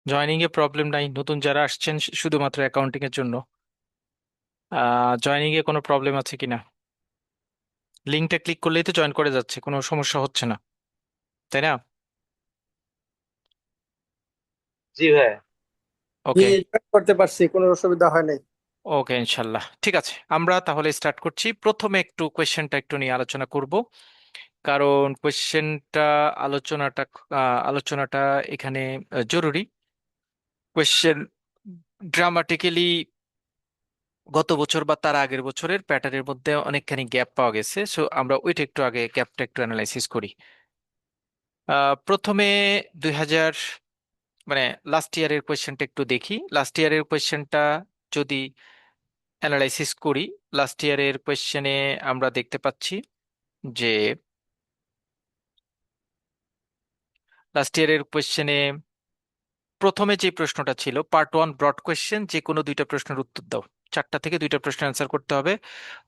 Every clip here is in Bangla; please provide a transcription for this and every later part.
জয়নিং এ প্রবলেম নাই, নতুন যারা আসছেন শুধুমাত্র অ্যাকাউন্টিং এর জন্য। জয়নিং এ কোনো প্রবলেম আছে কিনা? লিঙ্কটা ক্লিক করলেই তো জয়েন করে যাচ্ছে, কোনো সমস্যা হচ্ছে না, তাই না? জি ভাই। ওকে। জয়েন করতে পারছি, কোনো অসুবিধা হয় নাই। ওকে, ইনশাল্লাহ ঠিক আছে। আমরা তাহলে স্টার্ট করছি। প্রথমে একটু কোয়েশ্চেনটা একটু নিয়ে আলোচনা করব, কারণ কোয়েশ্চেনটা আলোচনাটা আলোচনাটা এখানে জরুরি। কোয়েশ্চেন ড্রামাটিক্যালি গত বছর বা তার আগের বছরের প্যাটার্নের মধ্যে অনেকখানি গ্যাপ পাওয়া গেছে, সো আমরা ওইটা একটু আগে গ্যাপটা একটু অ্যানালাইসিস করি। প্রথমে 2000 মানে লাস্ট ইয়ারের কোয়েশ্চেনটা একটু দেখি। লাস্ট ইয়ারের কোয়েশ্চেনটা যদি অ্যানালাইসিস করি, লাস্ট ইয়ারের কোয়েশ্চেনে আমরা দেখতে পাচ্ছি যে লাস্ট ইয়ারের কোয়েশ্চেনে প্রথমে যে প্রশ্নটা ছিল পার্ট ওয়ান ব্রড কোয়েশ্চেন, যে কোনো দুইটা প্রশ্নের উত্তর দাও, চারটা থেকে দুইটা প্রশ্ন অ্যান্সার করতে হবে।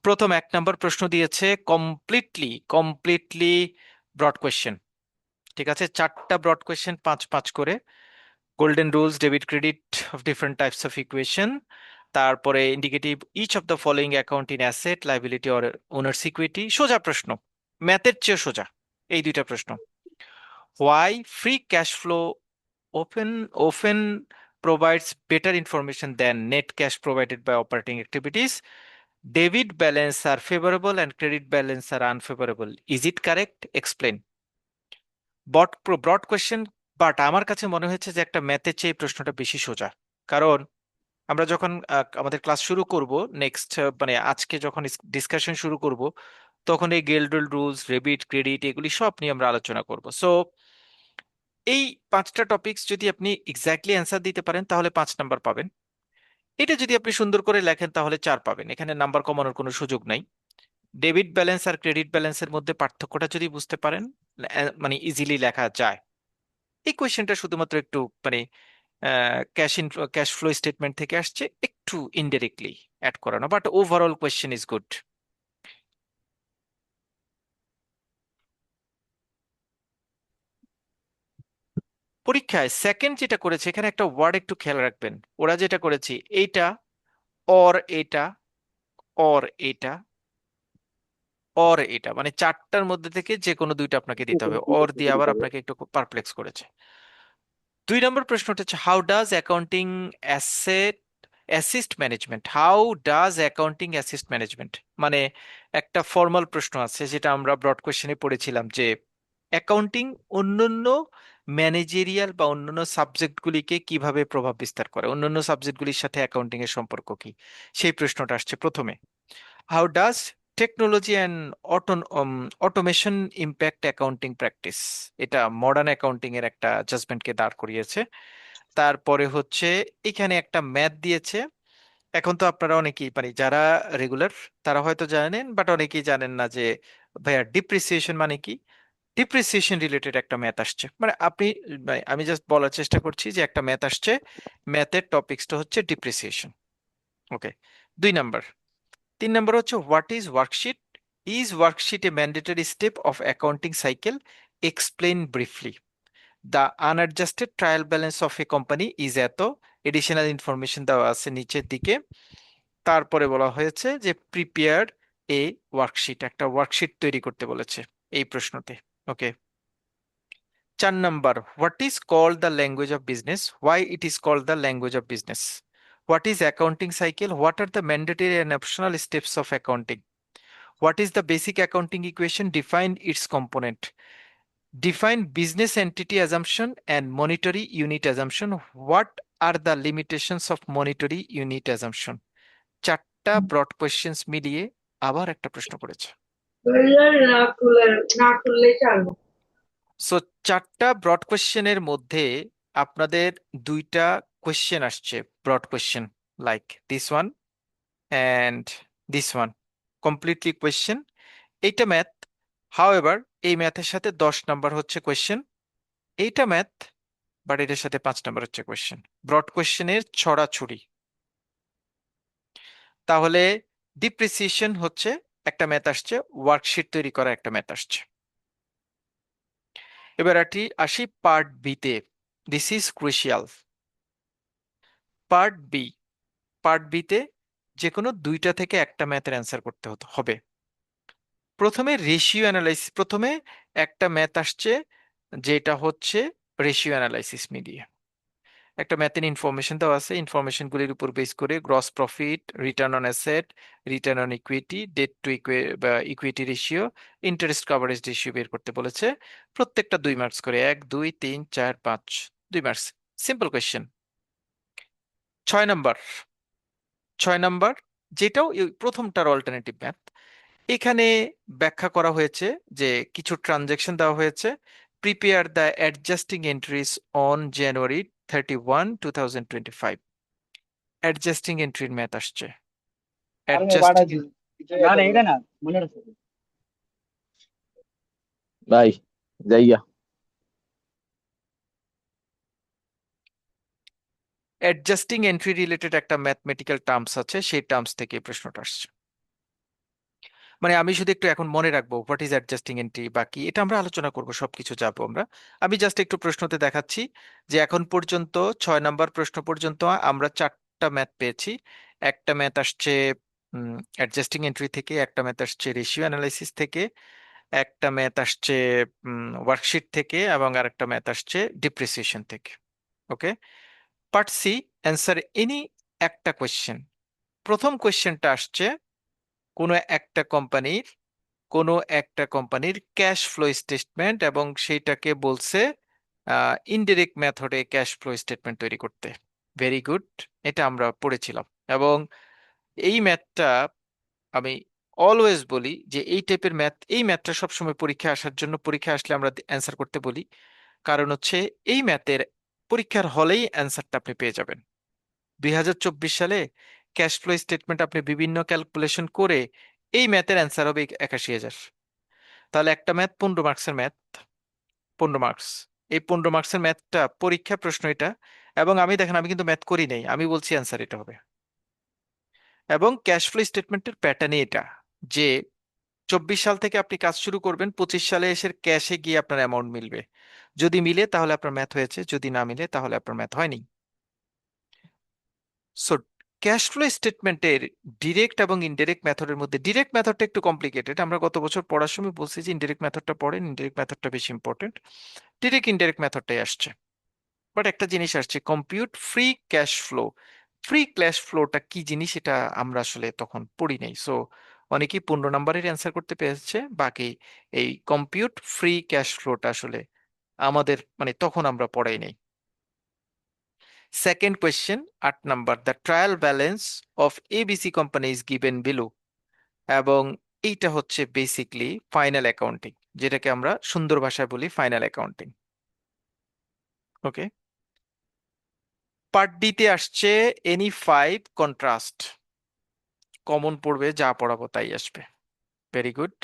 প্রথম 1 নম্বর প্রশ্ন দিয়েছে কমপ্লিটলি কমপ্লিটলি ব্রড কোয়েশ্চেন। ঠিক আছে, চারটা ব্রড কোয়েশ্চেন, 5 5 করে। Golden rules, debit credit of different types of equation, তারপরে indicative each of the following account in asset liability or owners equity. সোজা প্রশ্ন, ম্যাথের চেয়ে সোজা এই দুইটা প্রশ্ন। Why free cash flow often provides better information than net cash provided by operating activities. Debit balance are favorable and credit balance are unfavorable. Is it correct? Explain. Broad question, but আমার কাছে মনে হয়েছে যে একটা ম্যাথের চেয়ে এই প্রশ্নটা বেশি সোজা। কারণ আমরা যখন আমাদের ক্লাস শুরু করব নেক্সট, মানে আজকে যখন ডিসকাশন শুরু করব, তখন এই গিল্ডেল রুলস, ডেবিট ক্রেডিট, এগুলি সব নিয়ে আমরা আলোচনা করব। সো এই 5টা টপিকস যদি আপনি এক্স্যাক্টলি অ্যান্সার দিতে পারেন তাহলে 5 নাম্বার পাবেন। এটা যদি আপনি সুন্দর করে লেখেন তাহলে 4 পাবেন, এখানে নাম্বার কমানোর কোনো সুযোগ নাই। ডেবিট ব্যালেন্স আর ক্রেডিট ব্যালেন্সের মধ্যে পার্থক্যটা যদি বুঝতে পারেন, মানে ইজিলি লেখা যায়। এই কোয়েশ্চেনটা শুধুমাত্র একটু মানে ক্যাশ ফ্লো স্টেটমেন্ট থেকে আসছে, একটু ইনডিরেক্টলি অ্যাড করানো, but overall question is good. পরীক্ষায় সেকেন্ড যেটা করেছে, এখানে একটা ওয়ার্ড একটু খেয়াল রাখবেন। ওরা যেটা করেছে এইটা, অর এটা, অর এটা, অর এটা, মানে চারটার মধ্যে থেকে যে কোনো দুইটা আপনাকে দিতে হবে। অর দিয়ে আবার আপনাকে একটু পারপ্লেক্স করেছে। 2 নম্বর প্রশ্নটা হচ্ছে how does accounting asset assist management. How does accounting assist management, মানে একটা ফর্মাল প্রশ্ন আছে যেটা আমরা ব্রড কোয়েশ্চেনে পড়েছিলাম, যে অ্যাকাউন্টিং অন্যান্য ম্যানেজেরিয়াল বা অন্যান্য সাবজেক্টগুলিকে কিভাবে প্রভাব বিস্তার করে, অন্যান্য সাবজেক্টগুলির সাথে অ্যাকাউন্টিং এর সম্পর্ক কি, সেই প্রশ্নটা আসছে প্রথমে। How does technology and automation impact accounting practice, এটা মডার্ন অ্যাকাউন্টিং এর একটা জাজমেন্টকে দাঁড় করিয়েছে। তারপরে হচ্ছে এখানে একটা ম্যাথ দিয়েছে। এখন তো আপনারা অনেকেই মানে যারা রেগুলার তারা হয়তো জানেন, বাট অনেকেই জানেন না যে ভাইয়া ডিপ্রিসিয়েশন মানে কি। ডিপ্রিসিয়েশন রিলেটেড একটা ম্যাথ আসছে, মানে আপনি মানে আমি জাস্ট বলার চেষ্টা করছি যে একটা ম্যাথ আসছে, ম্যাথের টপিক্সটা হচ্ছে ডিপ্রিসিয়েশন। Okay, 2 number. 3 নাম্বার হচ্ছে what is worksheet. Is worksheet a mandatory step of accounting cycle? Explain briefly. The unadjusted trial balance of a company is এত। এডিশনাল ইনফরমেশন দেওয়া আছে নিচের দিকে। তারপরে বলা হয়েছে যে প্রিপেয়ার এ ওয়ার্কশিট, একটা ওয়ার্কশিট তৈরি করতে বলেছে এই প্রশ্নতে। Okay. 4 number, what is called the language of business, why it is called the language of business. What is accounting cycle, what are the mandatory and optional steps of accounting. What is the basic accounting equation? Define its component. Define business entity assumption and monetary unit assumption. What are the limitations of monetary unit assumption? চারটা ব্রড কোয়েশ্চেন্স মিলিয়ে আবার একটা প্রশ্ন করেছে। না করলেই চালবো। সো চারটা ব্রড কোয়েশ্চেনের মধ্যে আপনাদের দুইটা কোয়েশ্চেন আসছে, broad question, like this one and this one, completely question. এইটা ম্যাথ, হাউএভার এই ম্যাথের সাথে 10 নাম্বার হচ্ছে কোয়েশ্চেন। এইটা ম্যাথ, বাট এটার সাথে 5 নাম্বার হচ্ছে কোয়েশ্চেন। ব্রড কোয়েশ্চেনের ছড়াছড়ি। তাহলে ডিপ্রিসিয়েশন হচ্ছে একটা ম্যাথ আসছে, ওয়ার্কশিট তৈরি করা একটা ম্যাথ আসছে। এবার আসি পার্ট বিতে। This is crucial. Part B, part বিতে যে কোনো দুইটা থেকে একটা ম্যাথের অ্যান্সার করতে হবে। প্রথমে রেশিও অ্যানালাইসিস, প্রথমে একটা ম্যাথ আসছে যেটা হচ্ছে রেশিও অ্যানালাইসিস মিলিয়ে একটা ম্যাথের ইনফরমেশন দেওয়া আছে, ইনফরমেশন গুলির উপর বেস করে gross profit, return on asset, return on equity, debt to equity ratio, interest coverage ratio বের করতে বলেছে। প্রত্যেকটা 2 মার্কস করে, 1 2 3 4 5, 2 marks. Simple question. 6 number, 6 number, যেটাও এই প্রথমটার অল্টারনেটিভ ম্যাথ। এখানে ব্যাখ্যা করা হয়েছে যে কিছু ট্রানজ্যাকশন দেওয়া হয়েছে। Prepare the adjusting entries on January 31, 2025। Adjusting এন্ট্রির ম্যাথ আসছে। অ্যাডজাস্টিং না না এটা না মনে রাখো ভাই যাইয়া অ্যাডজাস্টিং এন্ট্রি রিলেটেড একটা ম্যাথমেটিক্যাল টার্মস আছে, সেই টার্মস থেকে এই প্রশ্নটা আসছে। মানে আমি শুধু একটু এখন মনে রাখবো হোয়াট ইজ অ্যাডজাস্টিং এন্ট্রি, বাকি এটা আমরা আলোচনা করব, সবকিছু যাবো আমরা। আমি জাস্ট একটু প্রশ্নতে দেখাচ্ছি যে এখন পর্যন্ত 6 নাম্বার প্রশ্ন পর্যন্ত আমরা 4টা ম্যাথ পেয়েছি। একটা ম্যাথ আসছে অ্যাডজাস্টিং এন্ট্রি থেকে, একটা ম্যাথ আসছে রেশিও অ্যানালাইসিস থেকে, একটা ম্যাথ আসছে ওয়ার্কশিট থেকে, এবং আরেকটা ম্যাথ আসছে ডিপ্রিসিয়েশন থেকে। ওকে, পার্ট সি, অ্যান্সার এনি একটা কোয়েশ্চেন। প্রথম কোয়েশ্চেনটা আসছে কোনো একটা কোম্পানির, কোনো একটা কোম্পানির ক্যাশ ফ্লো স্টেটমেন্ট, এবং সেইটাকে বলছে ইনডিরেক্ট মেথডে ক্যাশ ফ্লো স্টেটমেন্ট তৈরি করতে। ভেরি গুড, এটা আমরা পড়েছিলাম। এবং এই ম্যাথটা আমি অলওয়েজ বলি যে এই টাইপের ম্যাথ, এই ম্যাথটা সবসময় পরীক্ষায় আসার জন্য, পরীক্ষায় আসলে আমরা অ্যান্সার করতে বলি, কারণ হচ্ছে এই ম্যাথের পরীক্ষার হলেই অ্যান্সারটা আপনি পেয়ে যাবেন। 2024 সালে ক্যাশ ফ্লো স্টেটমেন্ট আপনি বিভিন্ন ক্যালকুলেশন করে এই ম্যাথের অ্যান্সার হবে 81,000। তাহলে একটা ম্যাথ 15 মার্কসের ম্যাথ, 15 মার্কস। এই 15 মার্কসের ম্যাথটা পরীক্ষা প্রশ্ন এটা। এবং আমি দেখেন, আমি কিন্তু ম্যাথ করি নাই, আমি বলছি অ্যান্সার এটা হবে। এবং ক্যাশ ফ্লো স্টেটমেন্টের প্যাটার্নই এটা, যে 24 সাল থেকে আপনি কাজ শুরু করবেন, 25 সালে এসে ক্যাশে গিয়ে আপনার অ্যামাউন্ট মিলবে। যদি মিলে তাহলে আপনার ম্যাথ হয়েছে, যদি না মিলে তাহলে আপনার ম্যাথ হয়নি। সো ক্যাশ ফ্লো স্টেটমেন্টের ডিরেক্ট এবং ইনডিরেক্ট মেথডের মধ্যে ডিরেক্ট মেথডটা একটু কমপ্লিকেটেড। আমরা গত বছর পড়ার সময় বলছি যে ইনডিরেক্ট মেথডটা পড়েন, ইনডিরেক্ট মেথডটা বেশি ইম্পর্টেন্ট। ডিরেক্ট ইনডিরেক্ট মেথডটাই আসছে। বাট একটা জিনিস আসছে, compute free cash flow. Free cash ফ্লোটা কি জিনিস এটা আমরা আসলে তখন পড়ি নাই। সো অনেকেই 15 নাম্বারের অ্যান্সার করতে পেরেছে, বাকি এই কম্পিউট ফ্রি ক্যাশ ফ্লোটা আসলে আমাদের মানে তখন আমরা পড়াই নাই। Second question, 8 number, the trial balance of ABC company is given below. এবং এইটা হচ্ছে বেসিকলি ফাইনাল অ্যাকাউন্টিং, যেটাকে আমরা সুন্দর ভাষায় বলি ফাইনাল অ্যাকাউন্টিং। ওকে, পার্ট ডিতে আসছে এনি 5 কন্ট্রাস্ট। কমন পড়বে, যা পড়াবো তাই আসবে। Very good.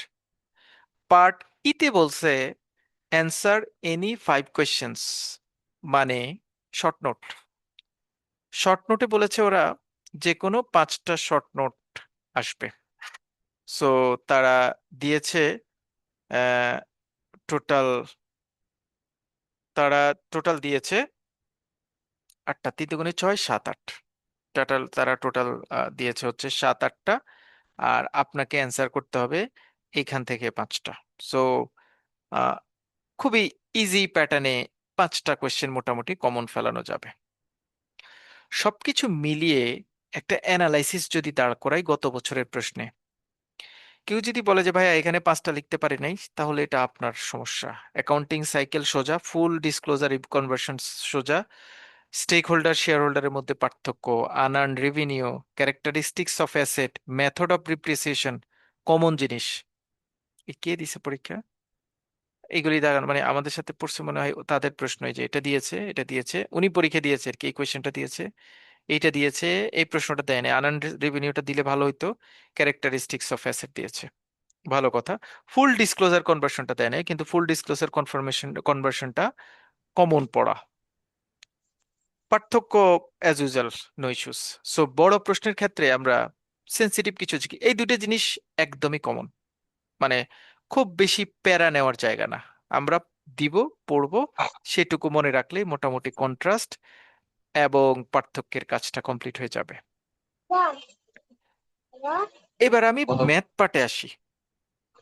পার্ট ইতে বলছে অ্যান্সার এনি 5 কোয়েশ্চেন্স, মানে শর্ট নোট। শর্ট নোটে বলেছে ওরা যে কোনো 5টা শর্ট নোট আসবে। সো তারা দিয়েছে টোটাল, তারা টোটাল দিয়েছে 8টা, 3 × 6 = 7 8। টোটাল তারা টোটাল দিয়েছে হচ্ছে 7 8টা, আর আপনাকে অ্যান্সার করতে হবে এখান থেকে 5টা। সো খুবই ইজি প্যাটার্নে 5টা কোয়েশ্চেন মোটামুটি কমন ফেলানো যাবে। সবকিছু মিলিয়ে একটা অ্যানালাইসিস যদি দাঁড় করাই গত বছরের প্রশ্নে, কেউ যদি বলে যে ভাইয়া এখানে 5টা লিখতে পারি নাই, তাহলে এটা আপনার সমস্যা। অ্যাকাউন্টিং সাইকেল সোজা, ফুল ডিসক্লোজার কনভার্সন সোজা, স্টেক হোল্ডার শেয়ার হোল্ডারের মধ্যে পার্থক্য, unearned revenue, characteristics of asset, method of depreciation, common জিনিস। এ কে দিছে পরীক্ষা? এইগুলি দেখান মানে আমাদের সাথে পড়ছে মনে হয় তাদের প্রশ্ন, এই যে এটা দিয়েছে, এটা দিয়েছে, উনি পরীক্ষা দিয়েছে আর কি, এই কোয়েশ্চেনটা দিয়েছে, এইটা দিয়েছে, এই প্রশ্নটা দেয় না। আনআর্নড রেভিনিউটা দিলে ভালো হইতো, ক্যারেক্টারিস্টিক্স অফ অ্যাসেট দিয়েছে, ভালো কথা। ফুল ডিসক্লোজার কনভার্সনটা দেয় নাই, কিন্তু ফুল ডিসক্লোজার কনভার্সনটা কমন পড়া। পার্থক্য as usual, no issues. So বড় প্রশ্নের ক্ষেত্রে আমরা সেন্সিটিভ কিছু এই দুটো জিনিস একদমই কমন, মানে খুব বেশি প্যারা নেওয়ার জায়গা না। আমরা দিব, পড়বো, সেটুকু মনে রাখলেই মোটামুটি কন্ট্রাস্ট, এবং পার্থক্যের কাজটা কমপ্লিট হয়ে যাবে। এবার আমি ম্যাথ পার্টে আসি।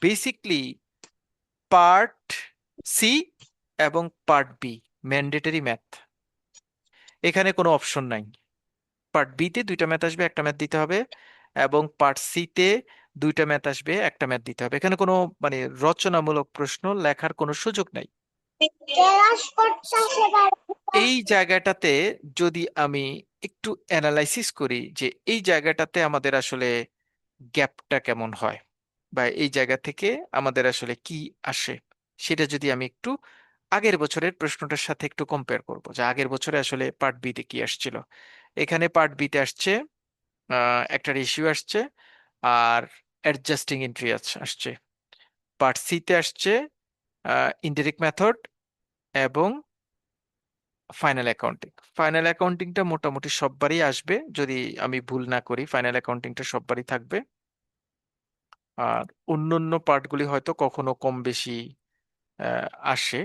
বেসিকলি পার্ট সি এবং পার্ট বি ম্যান্ডেটরি ম্যাথ, এখানে কোনো অপশন নাই। পার্ট বি তে দুইটা ম্যাথ আসবে, একটা ম্যাথ দিতে হবে, এবং পার্ট সি তে দুইটা ম্যাথ আসবে, একটা ম্যাথ দিতে হবে। এখানে কোনো মানে রচনামূলক প্রশ্ন লেখার কোনো সুযোগ নাই। এই জায়গাটাতে যদি আমি একটু অ্যানালাইসিস করি যে এই জায়গাটাতে আমাদের আসলে গ্যাপটা কেমন হয়, বা এই জায়গা থেকে আমাদের আসলে কি আসে, সেটা যদি আমি একটু আগের বছরের প্রশ্নটার সাথে একটু কম্পেয়ার করব যে আগের বছরে আসলে পার্ট বি তে কি আসছিল। এখানে পার্ট বি তে আসছে একটা রেশিও আসছে, আর অ্যাডজাস্টিং এন্ট্রি আসছে। পার্ট সি তে আসছে ইনডিরেক্ট মেথড এবং ফাইনাল অ্যাকাউন্টিং। ফাইনাল অ্যাকাউন্টিংটা মোটামুটি সববারই আসবে, যদি আমি ভুল না করি ফাইনাল অ্যাকাউন্টিংটা সববারই থাকবে। আর অন্যান্য পার্টগুলি হয়তো কখনো কম বেশি আসে।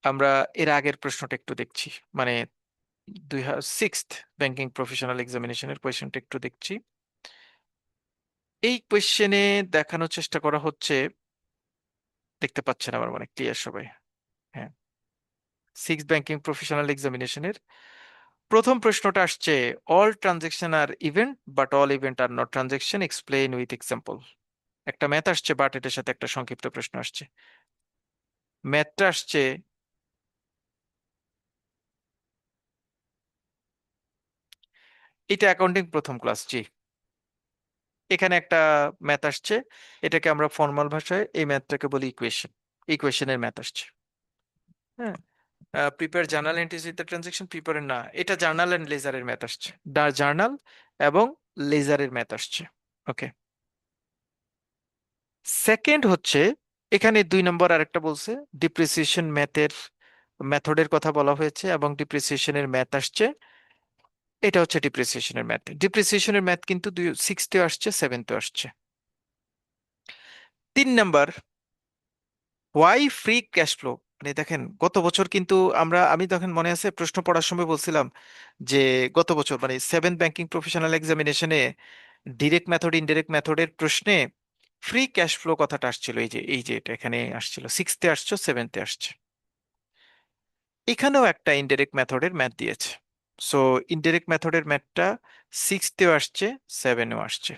আমরা এর আগের প্রশ্নটা একটু দেখছি, মানে 6th ব্যাংকিং প্রফেশনাল এক্সামিনেশনের কোয়েশ্চেনটা একটু দেখছি। এই কোয়েশ্চেনে দেখানোর চেষ্টা করা হচ্ছে, দেখতে পাচ্ছেন আমার মানে ক্লিয়ার সবাই? হ্যাঁ, 6th ব্যাংকিং প্রফেশনাল এক্সামিনেশনের প্রথম প্রশ্নটা আসছে, all transaction are event but all event are not transaction, explain with example. একটা ম্যাথ আসছে, বাট এটার সাথে একটা সংক্ষিপ্ত প্রশ্ন আসছে। ম্যাথটা আসছে এটা অ্যাকাউন্টিং প্রথম ক্লাস, জি। এখানে একটা ম্যাথ আসছে, এটাকে আমরা ফর্মাল ভাষায় এই ম্যাথটাকে বলি ইকুয়েশন। ইকুয়েশনের ম্যাথ আসছে। হ্যাঁ, prepare journal entries with the transaction, prepare না, এটা জার্নাল এন্ড লেজারের ম্যাথ আসছে। জার্নাল এবং লেজারের ম্যাথ আসছে। ওকে, সেকেন্ড হচ্ছে এখানে 2 নম্বর আরেকটা বলছে, ডিপ্রিসিয়েশন মেথডের কথা বলা হয়েছে এবং ডিপ্রিসিয়েশনের ম্যাথ আসছে। এটা হচ্ছে ডিপ্রিসিয়েশনের ম্যাথ। ডিপ্রিসিয়েশনের ম্যাথ কিন্তু 6th আসছে, 7th আসছে। 3 নম্বর, হোয়াই ফ্রি ক্যাশ ফ্লো। মানে দেখেন গত বছর কিন্তু আমি তখন মনে আছে প্রশ্ন পড়ার সময় বলছিলাম যে গত বছর মানে 7th ব্যাংকিং প্রফেশনাল এক্সামিনেশনে ডিরেক্ট মেথড ইনডিরেক্ট মেথডের প্রশ্নে ফ্রি ক্যাশ ফ্লো কথাটা আসছিল। এই যে এটা এখানে আসছিল, 6th আসছে, 7th আসছে। এখানেও একটা ইনডিরেক্ট মেথডের ম্যাথ দিয়েছে। সো ইনডিরেক্ট মেথডের ম্যাথটা 6th আসছে, 7ও আসছে।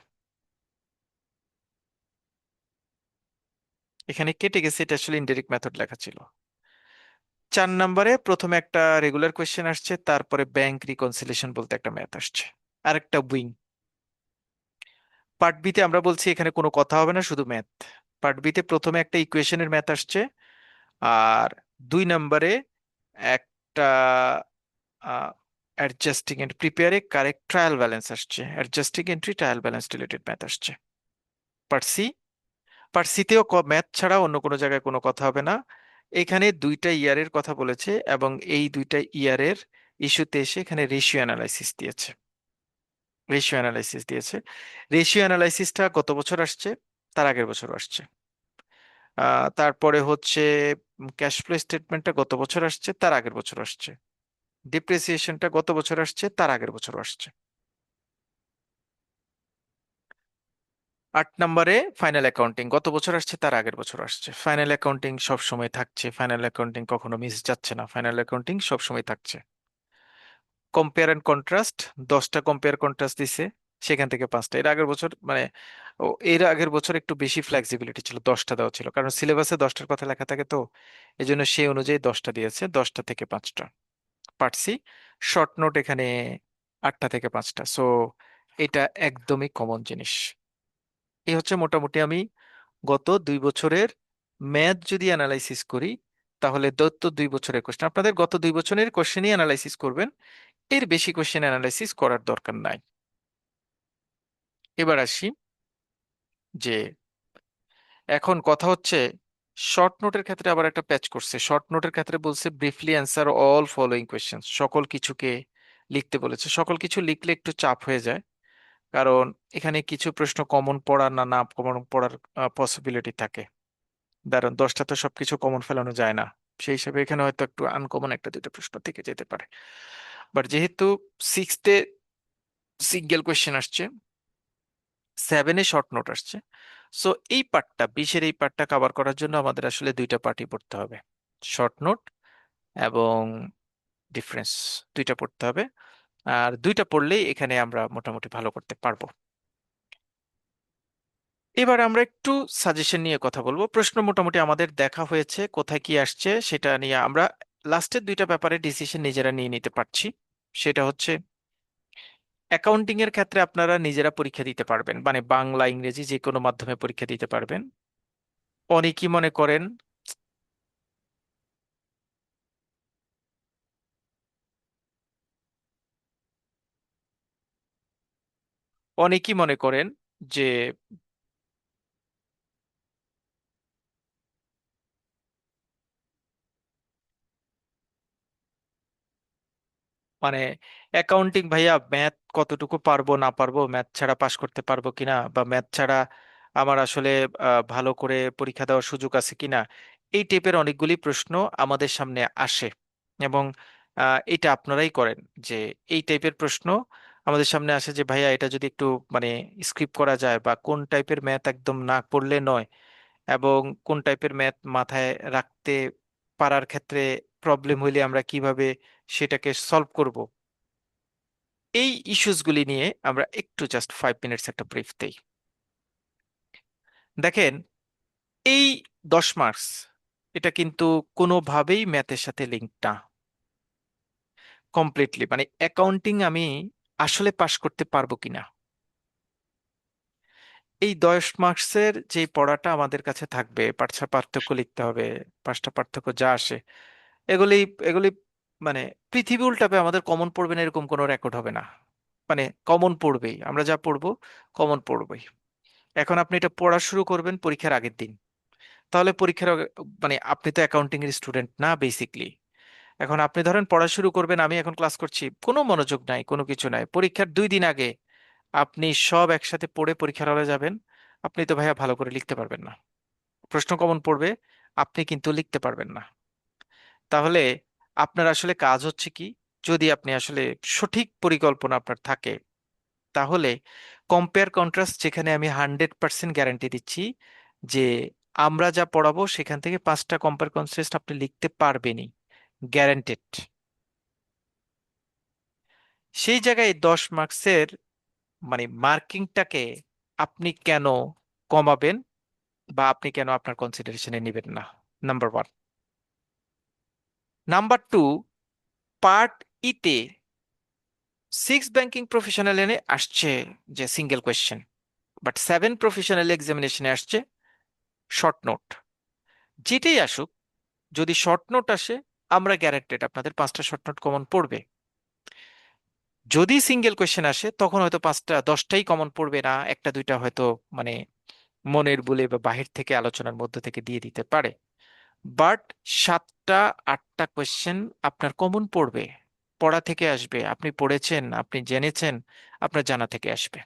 এখানে কেটে গেছে, এটা আসলে ইনডিরেক্ট মেথড লেখা ছিল। 4 নম্বরে প্রথমে একটা রেগুলার কোয়েশ্চেন আসছে, তারপরে ব্যাংক রিকনসিলিয়েশন বলতে একটা ম্যাথ আসছে, আর একটা উইং। পার্ট বিতে আমরা বলছি এখানে কোনো কথা হবে না, শুধু ম্যাথ। পার্ট বিতে প্রথমে একটা ইকুয়েশনের ম্যাথ আসছে, আর 2 নম্বরে একটা অ্যাডজাস্টিং এন্ড প্রিপেয়ারে কারেক্ট ট্রায়াল ব্যালেন্স আসছে, adjusting entry trial balance related math আসছে। পার্ট সি, পার্ট সিতেও ম্যাথ ছাড়া অন্য কোনো জায়গায় কোনো কথা হবে না। এখানে 2টা ইয়ারের কথা বলেছে এবং এই 2টা ইয়ারের ইস্যুতে এসে এখানে রেশিও অ্যানালাইসিস দিয়েছে। রেশিও অ্যানালাইসিস দিয়েছে। রেশিও অ্যানালাইসিসটা গত বছর আসছে, তার আগের বছর আসছে। তারপরে হচ্ছে ক্যাশ ফ্লো স্টেটমেন্টটা গত বছর আসছে, তার আগের বছর আসছে। ডিপ্রিসিয়েশনটা গত বছর আসছে, তার আগের বছর আসছে। 8 নম্বরে ফাইনাল অ্যাকাউন্টিং গত বছর আসছে, তার আগের বছর আসছে। ফাইনাল অ্যাকাউন্টিং সব সময় থাকছে, ফাইনাল অ্যাকাউন্টিং কখনো মিস যাচ্ছে না, ফাইনাল অ্যাকাউন্টিং সব সময় থাকছে। কম্পেয়ার এন্ড কন্ট্রাস্ট, 10টা কম্পেয়ার কন্ট্রাস্ট দিছে, সেখান থেকে 5টা। এর আগের বছর মানে এর আগের বছর একটু বেশি ফ্লেক্সিবিলিটি ছিল, 10টা দেওয়া ছিল, কারণ সিলেবাসে 10টার কথা লেখা থাকে, তো এই জন্য সেই অনুযায়ী 10টা দিয়েছে, 10টা থেকে 5টা। পারছি, শর্ট নোট এখানে 8টা থেকে 5টা। সো এটা একদমই কমন জিনিস। এই হচ্ছে মোটামুটি আমি গত 2 বছরের ম্যাথ যদি অ্যানালাইসিস করি, তাহলে দত্ত 2 বছরের কোশ্চেন আপনাদের গত 2 বছরের কোশ্চেনই অ্যানালাইসিস করবেন, এর বেশি কোশ্চেন অ্যানালাইসিস করার দরকার নাই। এবার আসি যে এখন কথা হচ্ছে শর্ট নোটের ক্ষেত্রে আবার একটা প্যাচ করছে। শর্ট নোটের ক্ষেত্রে বলছে briefly answer all following question, সকল কিছুকে লিখতে বলেছে। সকল কিছু লিখলে একটু চাপ হয়ে যায়, কারণ এখানে কিছু প্রশ্ন কমন পড়ার না না কমন পড়ার পসিবিলিটি থাকে। কারণ 10টা তো সবকিছু কমন ফেলানো যায় না, সেই হিসাবে এখানে হয়তো একটু আনকমন একটা দুটো প্রশ্ন থেকে যেতে পারে। বাট যেহেতু সিক্সথে সিঙ্গেল কোয়েশ্চেন আসছে, সেভেনে শর্ট নোট আসছে, সো এই পার্টটা, 20-এর এই পার্টটা কভার করার জন্য আমাদের আসলে দুইটা পার্টই পড়তে হবে, শর্ট নোট এবং ডিফারেন্স, দুইটা পড়তে হবে। আর দুইটা পড়লেই এখানে আমরা মোটামুটি ভালো করতে পারবো। এবার আমরা একটু সাজেশন নিয়ে কথা বলবো। প্রশ্ন মোটামুটি আমাদের দেখা হয়েছে, কোথায় কি আসছে সেটা নিয়ে আমরা লাস্টের দুইটা ব্যাপারে ডিসিশন নিজেরা নিয়ে নিতে পারছি। সেটা হচ্ছে অ্যাকাউন্টিং এর ক্ষেত্রে আপনারা নিজেরা পরীক্ষা দিতে পারবেন, মানে বাংলা ইংরেজি যে কোনো মাধ্যমে পরীক্ষা দিতে পারবেন। অনেকেই মনে করেন অনেকেই মনে করেন যে মানে অ্যাকাউন্টিং ভাইয়া ম্যাথ কতটুকু পারবো না পারবো, ম্যাথ ছাড়া পাশ করতে পারবো কিনা, বা ম্যাথ ছাড়া আমার আসলে ভালো করে পরীক্ষা দেওয়ার সুযোগ আছে কিনা, এই টাইপের অনেকগুলি প্রশ্ন আমাদের সামনে আসে। এবং এটা আপনারাই করেন যে এই টাইপের প্রশ্ন আমাদের সামনে আসে যে ভাইয়া এটা যদি একটু মানে স্ক্রিপ্ট করা যায়, বা কোন টাইপের ম্যাথ একদম না পড়লে নয়, এবং কোন টাইপের ম্যাথ মাথায় রাখতে পারার ক্ষেত্রে প্রবলেম হইলে আমরা কিভাবে সেটাকে সলভ করব, এই ইস্যুসগুলি নিয়ে আমরা একটু জাস্ট 5 মিনিটস একটা ব্রিফ দেই। দেখেন, এই 10 মার্কস এটা কিন্তু কোনোভাবেই ম্যাথের সাথে লিঙ্ক না কমপ্লিটলি, মানে অ্যাকাউন্টিং আমি আসলে পাশ করতে পারবো কিনা, এই 10 মার্কসের যে পড়াটা আমাদের কাছে থাকবে, পাঁচটা পার্থক্য লিখতে হবে, পাঁচটা পার্থক্য যা আসে, এগুলি এগুলি মানে পৃথিবী উল্টাবে আমাদের কমন পড়বে না এরকম কোনো রেকর্ড হবে না। মানে কমন পড়বেই, আমরা যা পড়বো কমন পড়বেই। এখন আপনি এটা পড়া শুরু করবেন পরীক্ষার আগের দিন, তাহলে মানে আপনি তো অ্যাকাউন্টিং এর স্টুডেন্ট না বেসিকলি। এখন আপনি ধরেন পড়া শুরু করবেন, আমি এখন ক্লাস করছি, কোনো মনোযোগ নাই, কোনো কিছু নাই, পরীক্ষার 2 দিন আগে আপনি সব একসাথে পড়ে পরীক্ষার হলে যাবেন, আপনি তো ভাইয়া ভালো করে লিখতে পারবেন না, প্রশ্ন কমন পড়বে, আপনি কিন্তু লিখতে পারবেন না। তাহলে আপনার আসলে কাজ হচ্ছে কি, যদি আপনি আসলে সঠিক পরিকল্পনা আপনার থাকে, তাহলে কম্পেয়ার কন্ট্রাস্ট, যেখানে আমি 100% গ্যারান্টি দিচ্ছি যে আমরা যা পড়াবো সেখান থেকে 5টা কম্পেয়ার কন্ট্রাস্ট আপনি লিখতে পারবেনই, গ্যারান্টেড। সেই জায়গায় 10 মার্কসের মানে মার্কিংটাকে আপনি কেন কমাবেন, বা আপনি কেন আপনার কনসিডারেশনে নেবেন না, number one. Number two, part ইতে 6 ব্যাংকিং প্রফেশনাল এনে আসছে যে সিঙ্গেল কোয়েশ্চেন, বাট 7 প্রফেশনাল এক্সামিনেশনে আসছে শর্ট নোট। যেটাই আসুক, যদি শর্ট নোট আসে, আমরা গ্যারান্টেড আপনাদের 5টা শর্ট নোট কমন পড়বে। যদি সিঙ্গেল কোয়েশ্চেন আসে তখন হয়তো 5টা 10টাই কমন পড়বে না, একটা দুইটা হয়তো মানে মনের বলে বা বাহির থেকে আলোচনার মধ্যে থেকে দিয়ে দিতে পারে, বাট 7টা 8টা কোয়েশ্চেন আপনার কমন পড়বে, পড়া থেকে আসবে, আপনি পড়েছেন, আপনি জেনেছেন, আপনার জানা থেকে আসবে।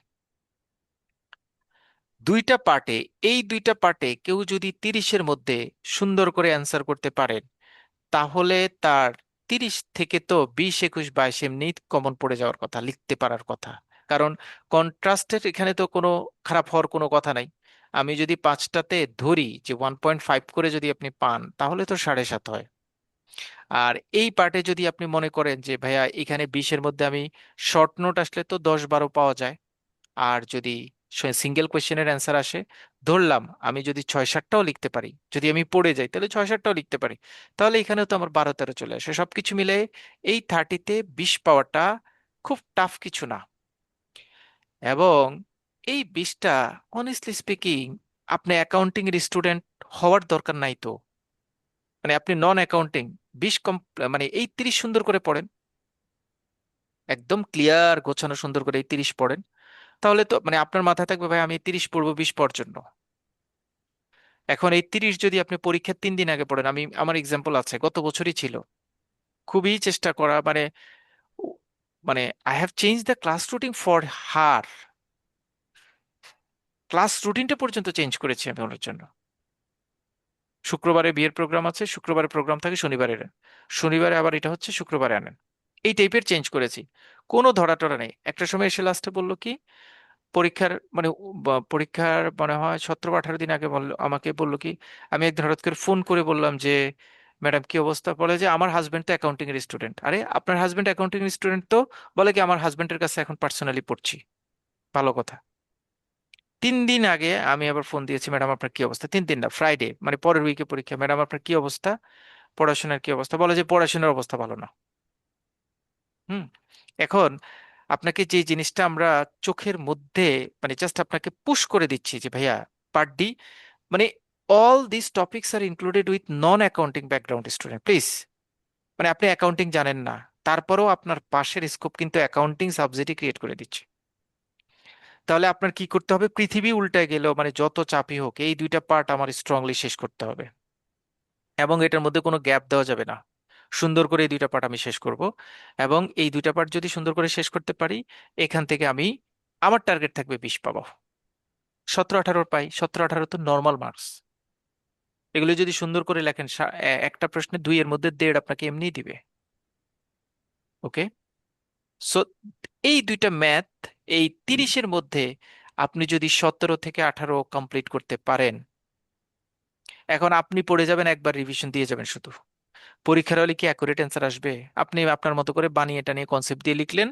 দুইটা পার্টে, এই দুইটা পার্টে কেউ যদি 30-এর মধ্যে সুন্দর করে অ্যান্সার করতে পারেন, তাহলে তার 30 থেকে তো 20 21 22 এমনি কমন পড়ে যাওয়ার কথা, লিখতে পারার কথা। কারণ কন্ট্রাস্টের এখানে তো কোনো খারাপ হওয়ার কোনো কথা নাই। আমি যদি 5টাতে ধরি যে 1.5 করে যদি আপনি পান, তাহলে তো 7.5 হয়। আর এই পার্টে যদি আপনি মনে করেন যে ভাইয়া এখানে 20-এর মধ্যে আমি শর্ট নোট আসলে তো 10 12 পাওয়া যায়, আর যদি সিঙ্গেল কোয়েশ্চেনের অ্যান্সার আসে, ধরলাম আমি যদি 6 7টাও লিখতে পারি, যদি আমি পড়ে যাই তাহলে 6 7টাও লিখতে পারি, তাহলে এখানে তো আমার 12 13 চলে আসে। সবকিছু মিলে এই 30-তে 20 পাওয়াটা খুব টাফ কিছু না। এবং এই 20টা অনেস্টলি স্পিকিং আপনি অ্যাকাউন্টিং এর স্টুডেন্ট হওয়ার দরকার নাই তো, মানে আপনি নন অ্যাকাউন্টিং 20 কম, মানে এই 30 সুন্দর করে পড়েন, একদম ক্লিয়ার গোছানো সুন্দর করে এই 30 পড়েন, তাহলে তো মানে আপনার মাথায় থাকবে ভাই আমি 30 পড়বো 20 পড়ার জন্য। এখন এই 30 যদি আপনি পরীক্ষার 3 দিন আগে পড়েন, আমি আমার এক্সাম্পল আছে, গত বছরই ছিল, খুবই চেষ্টা করা, মানে উ- মানে I have change the class routine for her, class রুটিনটা পর্যন্ত চেঞ্জ করেছি আমি ওনার জন্য। শুক্রবারে বিয়ের প্রোগ্রাম আছে, শুক্রবারে প্রোগ্রাম থাকে শনিবারে, শনিবারে আবার এটা হচ্ছে, শুক্রবারে আনেন, এই টাইপের চেঞ্জ করেছি। কোনো ধরা টরা নেই। একটা সময় এসে লাস্টে বললো কি, পরীক্ষার মানে পরীক্ষার মনে হয় 17 বা 18 দিন আগে আমাকে বললো কি, আমি একদিন হঠাৎ করে ফোন করে বললাম যে ম্যাডাম কি অবস্থা, বলে যে আমার হাজবেন্ড তো অ্যাকাউন্টিং এর স্টুডেন্ট। আরে আপনার হাজবেন্ড অ্যাকাউন্টিং এর স্টুডেন্ট তো? বলে কি আমার হাজবেন্ডের কাছে এখন পার্সোনালি পড়ছি। ভালো কথা। 3 দিন আগে আমি আবার ফোন দিয়েছি, ম্যাডাম আপনার কি অবস্থা, 3 দিন না, ফ্রাইডে মানে পরের উইকে পরীক্ষা, ম্যাডাম আপনার কি অবস্থা, পড়াশোনার কি অবস্থা? বলে যে পড়াশোনার অবস্থা ভালো না। হুম। এখন আপনাকে যে জিনিসটা আমরা চোখের মধ্যে মানে জাস্ট আপনাকে পুশ করে দিচ্ছি যে ভাইয়া পার্ট ডি, মানে all this topics are included with non accounting background student please. মানে আপনি অ্যাকাউন্টিং জানেন না, তারপরেও আপনার পাশের স্কোপ কিন্তু অ্যাকাউন্টিং সাবজেক্টই ক্রিয়েট করে দিচ্ছে। তাহলে আপনার কি করতে হবে? পৃথিবী উল্টায় গেলেও মানে যত চাপই হোক এই দুইটা পার্ট আমার স্ট্রংলি শেষ করতে হবে, এবং এটার মধ্যে কোনো গ্যাপ দেওয়া যাবে না। সুন্দর করে এই দুইটা পার্ট আমি শেষ করব, এবং এই দুইটা পার্ট যদি সুন্দর করে শেষ করতে পারি, এখান থেকে আমি আমার টার্গেট থাকবে 20 পাবো। 17-18 পাই, 17-18 তো নর্মাল মার্কস। এগুলো যদি সুন্দর করে লেখেন, একটা প্রশ্নে 2 এর মধ্যে 1.5 আপনাকে এমনিই দিবে। ওকে। সো এই দুইটা ম্যাথ, এই 30-এর মধ্যে আপনি যদি 17 থেকে 18 কমপ্লিট করতে পারেন, এখন আপনি পড়ে যাবেন, একবার রিভিশন দিয়ে যাবেন শুধু। পরীক্ষার হলে কি অ্যাকুরেট অ্যান্সার আসবে? আপনি আপনার মতো করে বানিয়ে টানিয়ে কনসেপ্ট দিয়ে লিখলেন,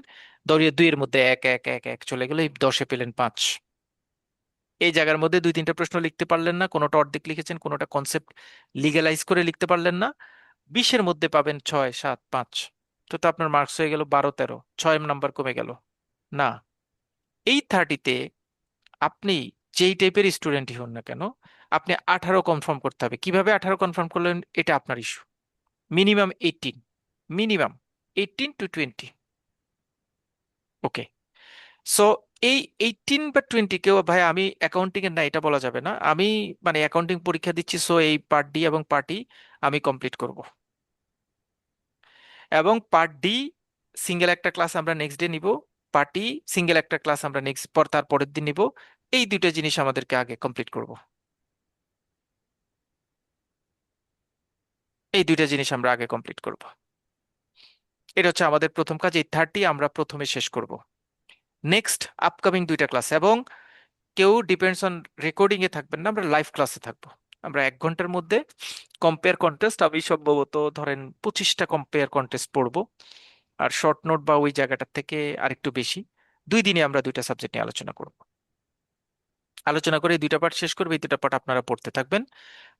দরিয়ে 2-এর মধ্যে 1 1 1 1 চলে গেল, এই 10-এ পেলেন 5। এই জায়গার মধ্যে 2-3টা প্রশ্ন লিখতে পারলেন না, কোনোটা অর্ধেক লিখেছেন, কোনোটা কনসেপ্ট লিগ্যালাইজ করে লিখতে পারলেন না, 20-এর মধ্যে পাবেন 6 7 5। তো আপনার মার্কস হয়ে গেল 12 13, 6 নাম্বার কমে গেল না। এই 30-তে আপনি যেই টাইপের স্টুডেন্টই হন না কেন, আপনি 18 কনফার্ম করতে হবে। কিভাবে 18 কনফার্ম করলেন এটা আপনার issue. Minimum 18, minimum 18 to 20। Okay. So এই 18 বা 20 কেউ ভাই আমি অ্যাকাউন্টিং এর না এটা বলা যাবে না। আমি মানে অ্যাকাউন্টিং পরীক্ষা দিচ্ছি, সো এই পার্ট ডি এবং পার্টি আমি কমপ্লিট করব। এবং পার্ট ডি সিঙ্গেল একটা ক্লাস আমরা নেক্সট ডে নিব, পার্টি সিঙ্গেল একটা ক্লাস আমরা নেক্সট তার পরের দিন নিব। এই দুইটা জিনিস আমাদেরকে আগে কমপ্লিট করব। এই দুইটা জিনিস আমরা আগে কমপ্লিট করব। এটা হচ্ছে আমাদের প্রথম কাজ। এই 30 আমরা প্রথমে শেষ করব। নেক্সট আপকামিং দুইটা ক্লাস, এবং কেউ ডিপেন্ডস অন রেকর্ডিং এ থাকবেন না, আমরা লাইভ ক্লাসে থাকবো। আমরা 1 ঘন্টার মধ্যে কম্পেয়ার কন্টেস্ট, আমি সম্ভবত ধরেন 25টা কম্পেয়ার কন্টেস্ট পড়বো, আর শর্ট নোট বা ওই জায়গাটার থেকে আরেকটু বেশি। 2 দিনে আমরা দুইটা সাবজেক্ট নিয়ে আলোচনা করব। আলোচনা করে এই দুইটা পার্ট শেষ করবো, এই দুইটা পার্ট আপনারা পড়তে থাকবেন।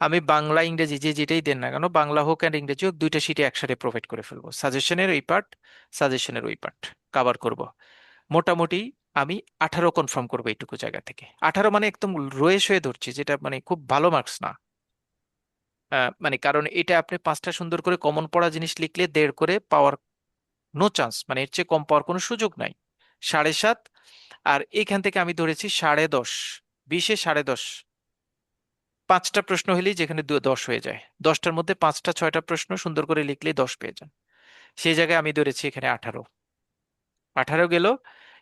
আমি বাংলা ইংরেজি যে যেটাই দেন না কেন, বাংলা হোক আর ইংরেজি হোক, দুইটা শিটে একসাথে প্রোভাইড করে ফেলবো। সাজেশনের এই পার্ট, সাজেশনের ওই পার্ট কভার করব। মোটামুটি আমি 18 কনফার্ম করবো এইটুকু জায়গা থেকে। 18 মানে একদম রয়েস হয়ে ধরছি, যেটা মানে খুব ভালো মার্কস না। মানে কারণ এটা আপনি 5টা সুন্দর করে কমন পড়া জিনিস লিখলে 1.5 করে পাওয়ার নো চান্স, মানে এর চেয়ে কম পাওয়ার কোনো সুযোগ নাই। 7.5, আর এখান থেকে আমি ধরেছি 10.5, 20-এ 10.5। 5টা প্রশ্ন হলেই যেখানে 10 হয়ে যায়, 10টার মধ্যে 5টা 6টা প্রশ্ন সুন্দর করে লিখলেই 10 পেয়ে যান। সেই জায়গায় আমি ধরেছি এখানে 18। 18 গেল।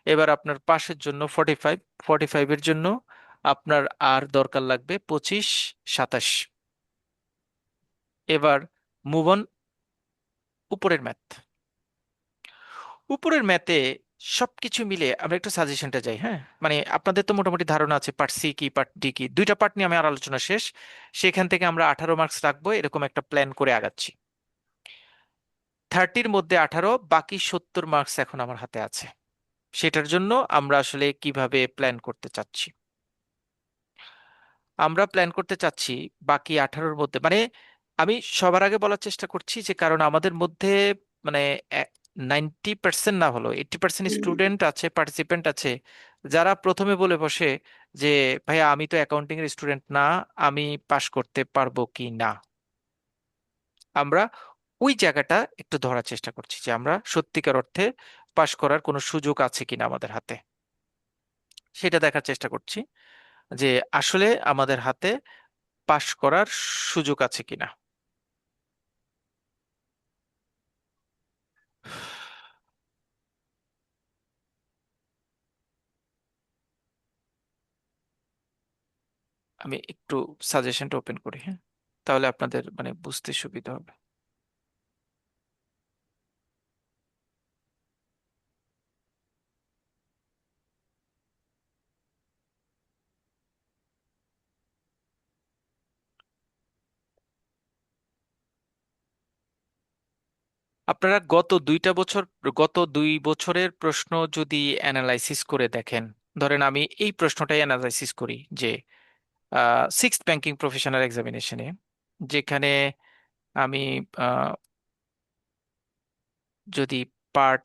এবার আপনার পাশের জন্য 45, 45-এর জন্য আপনার আর দরকার লাগবে 25 27। এবার মুভ অন উপরের ম্যাথ। উপরের ম্যাথে সবকিছু মিলে আমরা একটু সাজেশনটা যাই। হ্যাঁ, মানে আপনাদের তো মোটামুটি ধারণা আছে পার্ট সি কি পার্ট ডি কি, দুইটা পার্ট নিয়ে আমি আর আলোচনা শেষ। সেখান থেকে আমরা 18 মার্কস রাখবো, এরকম একটা প্ল্যান করে আগাচ্ছি। 30-র মধ্যে 18, বাকি 70 মার্কস এখন আমার হাতে আছে। সেটার জন্য আমরা আসলে কিভাবে প্ল্যান করতে চাচ্ছি? আমরা প্ল্যান করতে চাচ্ছি বাকি 18-র মধ্যে, মানে আমি সবার আগে বলার চেষ্টা করছি যে কারণ আমাদের মধ্যে মানে 90% না হলো 80% স্টুডেন্ট আছে, পার্টিসিপেন্ট আছে, যারা প্রথমে বলে বসে যে ভাইয়া আমি তো অ্যাকাউন্টিং এর স্টুডেন্ট না, আমি পাশ করতে পারবো কি না। আমরা ওই জায়গাটা একটু ধরার চেষ্টা করছি যে আমরা সত্যিকার অর্থে পাশ করার কোনো সুযোগ আছে কিনা আমাদের হাতে, সেটা দেখার চেষ্টা করছি যে আসলে আমাদের হাতে পাশ করার সুযোগ আছে কিনা। আমি একটু সাজেশনটা ওপেন করি, হ্যাঁ, তাহলে আপনাদের মানে বুঝতে সুবিধা হবে। আপনারা গত 2 বছরের প্রশ্ন যদি অ্যানালাইসিস করে দেখেন, ধরেন আমি এই প্রশ্নটাই অ্যানালাইসিস করি যে সিক্সথ ব্যাংকিং প্রফেশনাল এক্সামিনেশনে, যেখানে আমি আহ, যদি পার্ট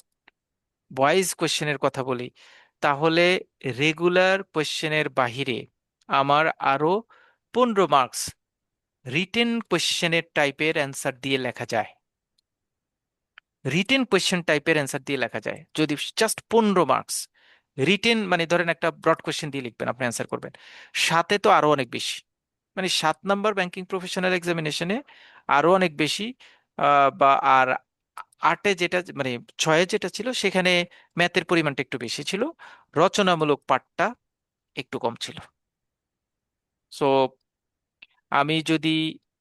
ওয়াইজ কোয়েশ্চেনের কথা বলি, তাহলে রেগুলার কোয়েশ্চেনের বাহিরে আমার আরো 15 মার্কস রিটেন কোয়েশ্চেনের টাইপের অ্যান্সার দিয়ে লেখা যায়। রিটেন কোয়েশ্চেন টাইপের অ্যান্সার দিয়ে লেখা যায় যদি জাস্ট 15 মার্কস রিটেন, মানে ধরেন একটা ব্রড কোয়েশ্চেন দিয়ে লিখবেন, আপনি অ্যান্সার করবেন। সাথে তো আরো অনেক বেশি, মানে 7 নম্বর ব্যাংকিং প্রফেশনাল এক্সামিনেশনে আরো অনেক বেশি। বা আর আটে যেটা মানে ছয়ে যেটা ছিল, সেখানে ম্যাথের পরিমাণটা একটু বেশি ছিল, রচনামূলক পার্টটা একটু কম ছিল। সো আমি যদি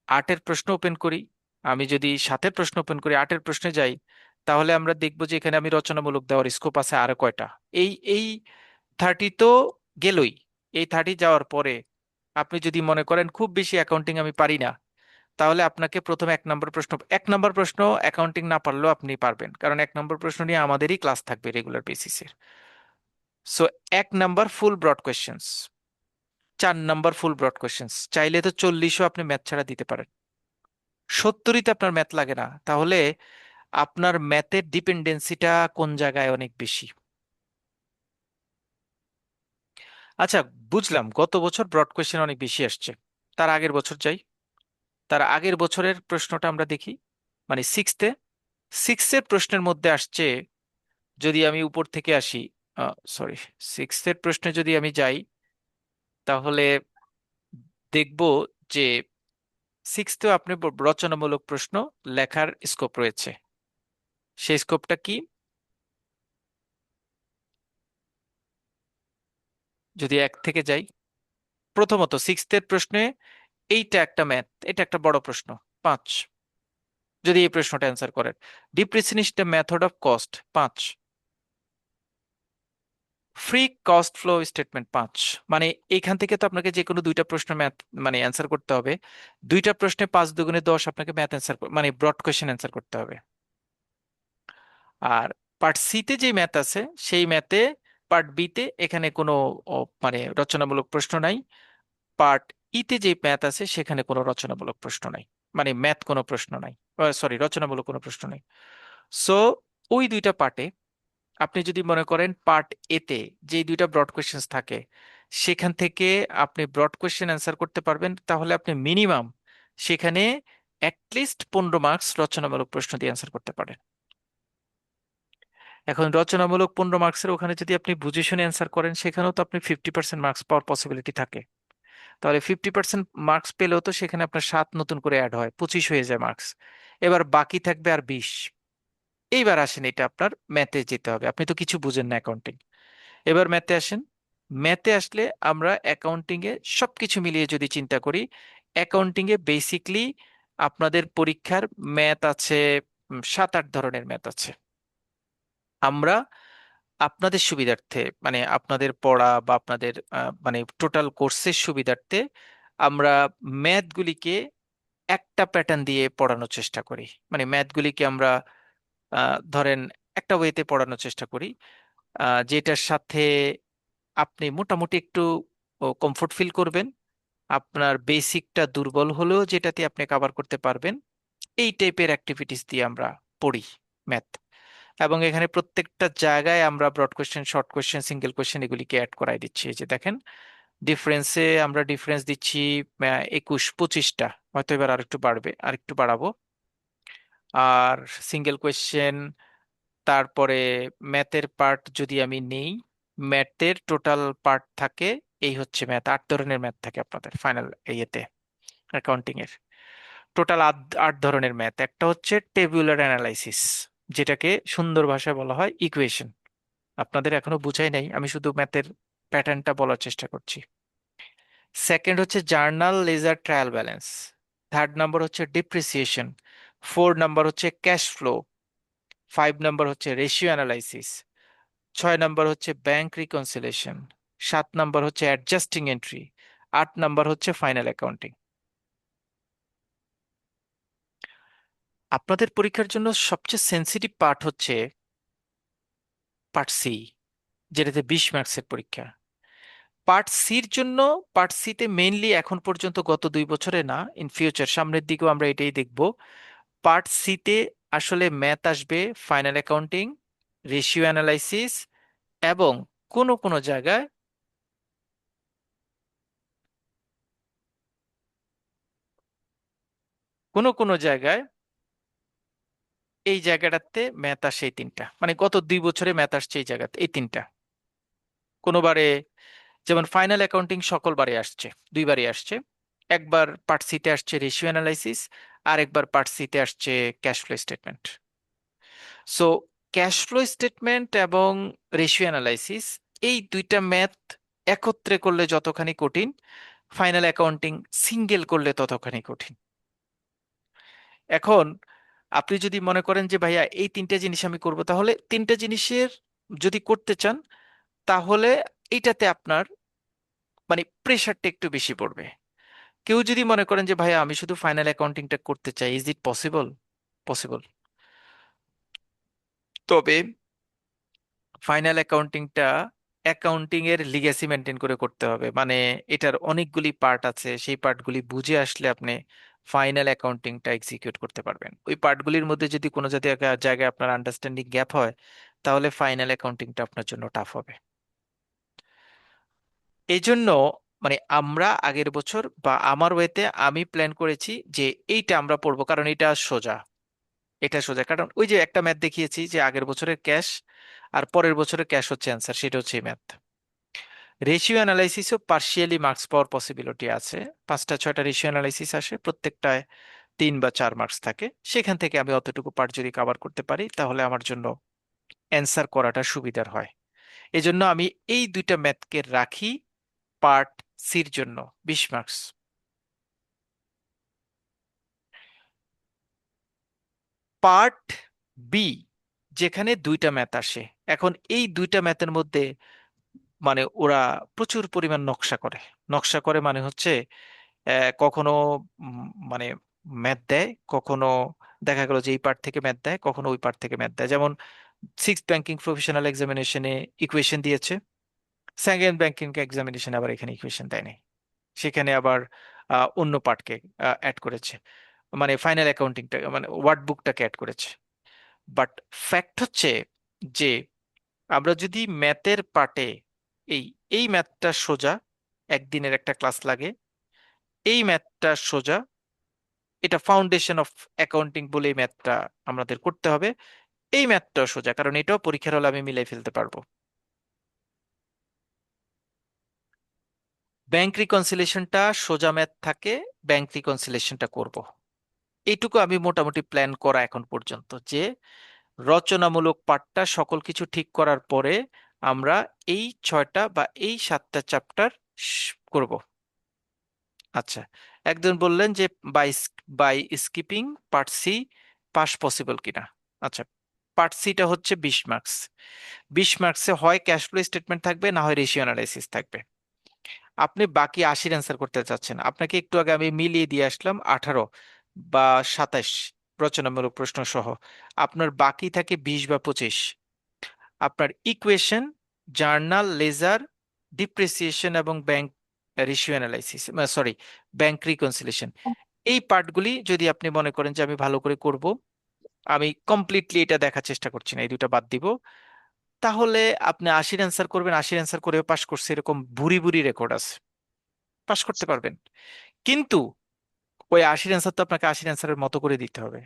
আটের প্রশ্ন ওপেন করি, আমি যদি সাতের প্রশ্ন ওপেন করি, আটের প্রশ্নে যাই, তাহলে আমরা দেখবো যে এখানে আমি রচনামূলক দেওয়ার স্কোপ আছে আরো কয়টা। এই 30 তো গেলই। এই 30 যাওয়ার পরে আপনি যদি মনে করেন খুব বেশি অ্যাকাউন্টিং আমি পারি না, তাহলে আপনাকে প্রথমে 1 নম্বর প্রশ্ন অ্যাকাউন্টিং না পারলেও আপনি পারবেন, কারণ 1 নম্বর প্রশ্ন নিয়ে আমাদেরই ক্লাস থাকবে রেগুলার বেসিসে। সো 1 নম্বর ফুল ব্রড কোয়েশ্চেন্স, 4 নম্বর ফুল ব্রড কোয়েশ্চেন্স, চাইলে তো 40ও আপনি ম্যাথ ছাড়া দিতে পারেন। 70তে আপনার ম্যাথ লাগে না, তাহলে আপনার ম্যাথের ডিপেন্ডেন্সিটা কোন জায়গায় অনেক বেশি? আচ্ছা, বুঝলাম গত বছর ব্রড কোয়েশ্চেন অনেক বেশি আসছে। তার আগের বছর যাই, তার আগের বছরের প্রশ্নটা আমরা দেখি। মানে সিক্সের প্রশ্নের মধ্যে আসছে, যদি আমি উপর থেকে আসি, সরি, সিক্সের প্রশ্নে যদি আমি যাই, তাহলে দেখব যে সিক্সতেও আপনি রচনামূলক প্রশ্ন লেখার স্কোপ রয়েছে। সেই স্কোপটা কি? যদি এক থেকে যাই, প্রথমত সিক্সথের প্রশ্নে এইটা একটা ম্যাথ, এটা একটা বড় প্রশ্ন, 5, যদি এই প্রশ্নটা অ্যান্সার করেন। Depreciation method of cost, 5। Free cost flow statement, 5। মানে এইখান থেকে তো আপনাকে যে কোনো দুইটা প্রশ্ন ম্যাথ মানে অ্যান্সার করতে হবে। দুইটা প্রশ্নে 5 × 2 = 10 আপনাকে ম্যাথ অ্যান্সার মানে ব্রড কোয়েশ্চেন অ্যান্সার করতে হবে। আর পার্ট সি তে যে ম্যাথ আছে, সেই ম্যাথে পার্ট বি তে এখানে কোনো মানে রচনামূলক প্রশ্ন নাই। পার্ট ইতে যে ম্যাথ আছে সেখানে কোনো রচনামূলক প্রশ্ন নাই, মানে ম্যাথ কোনো প্রশ্ন নাই, সরি, রচনামূলক কোনো প্রশ্ন নাই। সো ওই দুইটা পার্টে আপনি যদি মনে করেন পার্ট এতে যে দুইটা ব্রড কোয়েশ্চেন্স থাকে, সেখান থেকে আপনি ব্রড কোয়েশ্চেন অ্যান্সার করতে পারবেন, তাহলে আপনি মিনিমাম সেখানে অ্যাটলিস্ট 15 মার্কস রচনামূলক প্রশ্ন দিয়ে অ্যান্সার করতে পারেন। এখন রচনামূলক 15 মার্কসের ওখানে যদি আপনি বুঝে শুনে অ্যান্সার করেন, সেখানেও তো আপনি 50% মার্কস পাওয়ার পসিবিলিটি থাকে। তাহলে 50% মার্কস পেলেও তো সেখানে আপনার 7 নতুন করে অ্যাড হয়, 25 হয়ে যায় মার্কস। এবার বাকি থাকবে আর 20। এইবার আসেন, এটা আপনার ম্যাথে যেতে হবে, আপনি তো কিছু বুঝেন না অ্যাকাউন্টিং। এবার ম্যাথে আসেন। ম্যাথে আসলে আমরা অ্যাকাউন্টিং এ সবকিছু মিলিয়ে যদি চিন্তা করি, অ্যাকাউন্টিং এ বেসিকলি আপনাদের পরীক্ষার ম্যাথ আছে 7-8 ধরনের ম্যাথ আছে। আমরা আপনাদের সুবিধার্থে, মানে আপনাদের পড়া বা আপনাদের মানে টোটাল কোর্সের সুবিধার্থে আমরা ম্যাথগুলিকে একটা প্যাটার্ন দিয়ে পড়ানোর চেষ্টা করি। মানে ম্যাথগুলিকে আমরা ধরেন একটা ওয়েতে পড়ানোর চেষ্টা করি, যেটার সাথে আপনি মোটামুটি একটু কমফোর্ট ফিল করবেন। আপনার বেসিকটা দুর্বল হলেও যেটাতে আপনি কভার করতে পারবেন, এই টাইপের অ্যাক্টিভিটিস দিয়ে আমরা পড়ি ম্যাথ। এবং এখানে প্রত্যেকটা জায়গায় আমরা broad question, short question, single question এগুলিকে অ্যাড করাই দিচ্ছি। এই যে দেখেন, ডিফারেন্সে আমরা ডিফারেন্স দিচ্ছি 21-25টা, হয়তো এবার আরেকটু বাড়বে, আরেকটু বাড়াবো। আর সিঙ্গেল কোশ্চেন, তারপরে ম্যাথের পার্ট যদি আমি নেই, ম্যাথের টোটাল পার্ট থাকে, এই হচ্ছে ম্যাথ, 8 ধরনের ম্যাথ থাকে আপনাদের ফাইনাল ইয়েতে, অ্যাকাউন্টিং এর। টোটাল 8 ধরনের ম্যাথ। একটা হচ্ছে টেবিউলার অ্যানালাইসিস, যেটাকে সুন্দর ভাষায় বলা হয় ইকুয়েশন। আপনাদের এখনো বুঝাই নাই, আমি শুধু ম্যাথের প্যাটার্নটা বলার চেষ্টা করছি। সেকেন্ড হচ্ছে জার্নাল লেজার ট্রায়াল ব্যালেন্স। 3 নম্বর হচ্ছে ডিপ্রিসিয়েশন। 4 নম্বর হচ্ছে ক্যাশ ফ্লো। 5 নম্বর হচ্ছে রেশিও অ্যানালাইসিস। 6 নম্বর হচ্ছে ব্যাংক রিকনসিলেশন। 7 নম্বর হচ্ছে অ্যাডজাস্টিং এন্ট্রি। 8 নম্বর হচ্ছে ফাইনাল অ্যাকাউন্টিং। আপনাদের পরীক্ষার জন্য সবচেয়ে সেন্সিটিভ পার্ট হচ্ছে পার্ট সি, যেটাতে 20 মার্কসের পরীক্ষা। পার্ট সির জন্য, পার্ট সিতে মেইনলি এখন পর্যন্ত গত 2 বছরে না, ইন ফিউচার সামনের দিকেও আমরা এটাই দেখব। পার্ট সিতে আসলে ম্যাথ আসবে, ফাইনাল অ্যাকাউন্টিং, রেশিও অ্যানালাইসিস, এবং কোনো কোনো জায়গায় কোনো কোনো জায়গায় এই জায়গাটাতে ম্যাথ আসে, এই তিনটা, মানে গত 2 বছরে ম্যাথ আসছে এই জায়গাতে এই তিনটা। কোনোবারে যেমন ফাইনাল অ্যাকাউন্টিং সকলবারে আসছে, 2বারই আসছে। একবার পার্ট সিতে আসছে রেশিও অ্যানালাইসিস, আর একবার পার্ট সিতে আসছে cash flow statement. So cash flow statement এবং রেশিও অ্যানালাইসিস, এই দুইটা ম্যাথ একত্রে করলে যতখানি কঠিন, ফাইনাল অ্যাকাউন্টিং সিঙ্গেল করলে ততখানি কঠিন। এখন আপনি যদি মনে করেন যে ভাইয়া এই তিনটা জিনিস আমি করব, তাহলে তিনটা জিনিসের যদি করতে চান, তাহলে এইটাতে আপনার মানে প্রেশারটা একটু বেশি পড়বে। কেউ যদি মনে করেন যে ভাইয়া আমি শুধু ফাইনাল অ্যাকাউন্টিংটা করতে চাই, ইজ ইট পসিবল? পসিবল। তবে ফাইনাল অ্যাকাউন্টিংটা অ্যাকাউন্টিং এর লিগ্যাসি মেনটেন করে করতে হবে, মানে এটার অনেকগুলি পার্ট আছে, সেই পার্টগুলি বুঝে আসলে আপনি ফাইনাল অ্যাকাউন্টিংটা এক্সিকিউট করতে পারবেন। ওই পার্টগুলির মধ্যে যদি কোনো জাতীয় জায়গায় আপনার আন্ডারস্ট্যান্ডিং গ্যাপ হয়, তাহলে ফাইনাল অ্যাকাউন্টিংটা আপনার জন্য টাফ হবে। এই জন্য মানে আমরা আগের বছর বা আমার ওয়েতে আমি প্ল্যান করেছি যে এইটা আমরা পড়বো, কারণ এটা সোজা। এটা সোজা কারণ ওই যে একটা ম্যাথ দেখিয়েছি যে আগের বছরের ক্যাশ আর পরের বছরের ক্যাশ হচ্ছে অ্যান্সার, সেটা হচ্ছে ম্যাথ। রেশিও অ্যানালাইসিসও পার্শিয়ালি মার্কস পাওয়ার পসিবিলিটি আছে। 5টা 6টা রেশিও অ্যানালাইসিস আসে, প্রত্যেকটায় 3 বা 4 মার্কস থাকে। সেখান থেকে আমি অতটুকু পার্ট যদি কভার করতে পারি, তাহলে আমার জন্য অ্যান্সার করাটা সুবিধার হয়। এজন্য আমি এই দুইটা ম্যাথকে রাখি পার্ট সির জন্য 20 মার্কস। পার্ট বি, যেখানে দুইটা ম্যাথ আসে, এখন এই দুইটা ম্যাথের মধ্যে মানে ওরা প্রচুর পরিমাণ নকশা করে। নকশা করে মানে হচ্ছে কখনো মানে ম্যাথ দেয়, কখনো দেখা গেল যে এই পার্ট থেকে ম্যাথ দেয়, কখনো ওই পার্ট থেকে ম্যাথ দেয়। যেমন 6 ব্যাংকিং প্রফেশনাল এক্সামিনেশনে ইকুয়েশন দিয়েছে, 2nd ব্যাংকিং এক্সামিনেশনে আবার এখানে ইকুয়েশন দেয়নি, সেখানে আবার অন্য পার্টকে অ্যাড করেছে, মানে ফাইনাল অ্যাকাউন্টিংটা মানে ওয়ার্ড বুকটাকে অ্যাড করেছে। বাট ফ্যাক্ট হচ্ছে যে আমরা যদি ম্যাথের পার্টে এই এই ম্যাথটা সোজা, একদিনের একটা ক্লাস লাগে, এই ম্যাথটা সোজা, এটা ফাউন্ডেশন অফ অ্যাকাউন্টিং বলে এই ম্যাথটা আমাদের করতে হবে। এই ম্যাথটাও সোজা, কারণ এটাও পরীক্ষার হলে আমি মিলাই ফেলতে পারবো। ব্যাংক রিকনসিলিয়েশনটা সোজা ম্যাথ থাকে, ব্যাংক রিকনসিলিয়েশনটা করব। এইটুকু আমি মোটামুটি প্ল্যান করা এখন পর্যন্ত, যে রচনামূলক পাঠটা সকল কিছু ঠিক করার পরে আমরা এই 6টা বা এই 7টা চ্যাপ্টার করব। আচ্ছা, একজন বললেন যে by by skipping part C pass possible কিনা। আচ্ছা, পার্ট সিটা হচ্ছে 20 মার্কস। 20 মার্কসে হয় ক্যাশ ফ্লো স্টেটমেন্ট থাকবে, না হয় রেশিও অ্যানালাইসিস থাকবে। আপনি বাকি 80 অ্যান্সার করতে চাচ্ছেন, আপনাকে একটু আগে আমি মিলিয়ে দিয়ে আসলাম 18 বা 27 রচনামূলক প্রশ্ন সহ। আপনার বাকি থাকে 20 বা 25। আপনার ইকুয়েশন, জার্নাল, লেজার, ডিপ্রিসিয়েশন এবং bank ratio analysis, sorry bank reconciliation, এই পার্টগুলি যদি আপনি মনে করেন যে আমি ভালো করে করব, আমি কমপ্লিটলি এটা দেখার চেষ্টা করছি না, এই দুটো বাদ দিব, তাহলে আপনি 80 অ্যান্সার করবেন, 80 অ্যান্সার করেও পাশ করছে এরকম ভুরি ভুরি রেকর্ড আছে, পাশ করতে পারবেন। কিন্তু ওই 80 অ্যান্সার তো আপনাকে 80 অ্যান্সারের মতো করে দিতে হবে।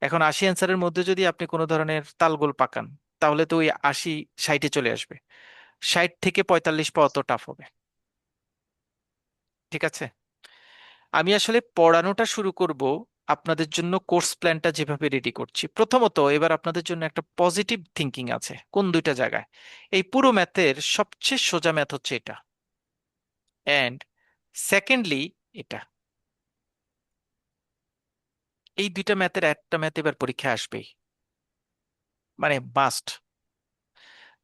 এখন 80 অ্যান্সারের মধ্যে যদি আপনি কোনো ধরনের তালগোল পাকান, তাহলে তো ওই 80 60-এ চলে আসবে। 60 থেকে 45 পাওয়া তো টাফ হবে। ঠিক আছে, আমি আসলে পড়ানোটা শুরু করব আপনাদের জন্য কোর্স প্ল্যানটা যেভাবে রেডি করছি। প্রথমত এবার আপনাদের জন্য একটা পজিটিভ থিঙ্কিং আছে কোন দুইটা জায়গায়। এই পুরো ম্যাথের সবচেয়ে সোজা ম্যাথ হচ্ছে এটা, অ্যান্ড সেকেন্ডলি এটা। এই দুইটা ম্যাথের একটা ম্যাথ এবার পরীক্ষা আসবেই, মানে must.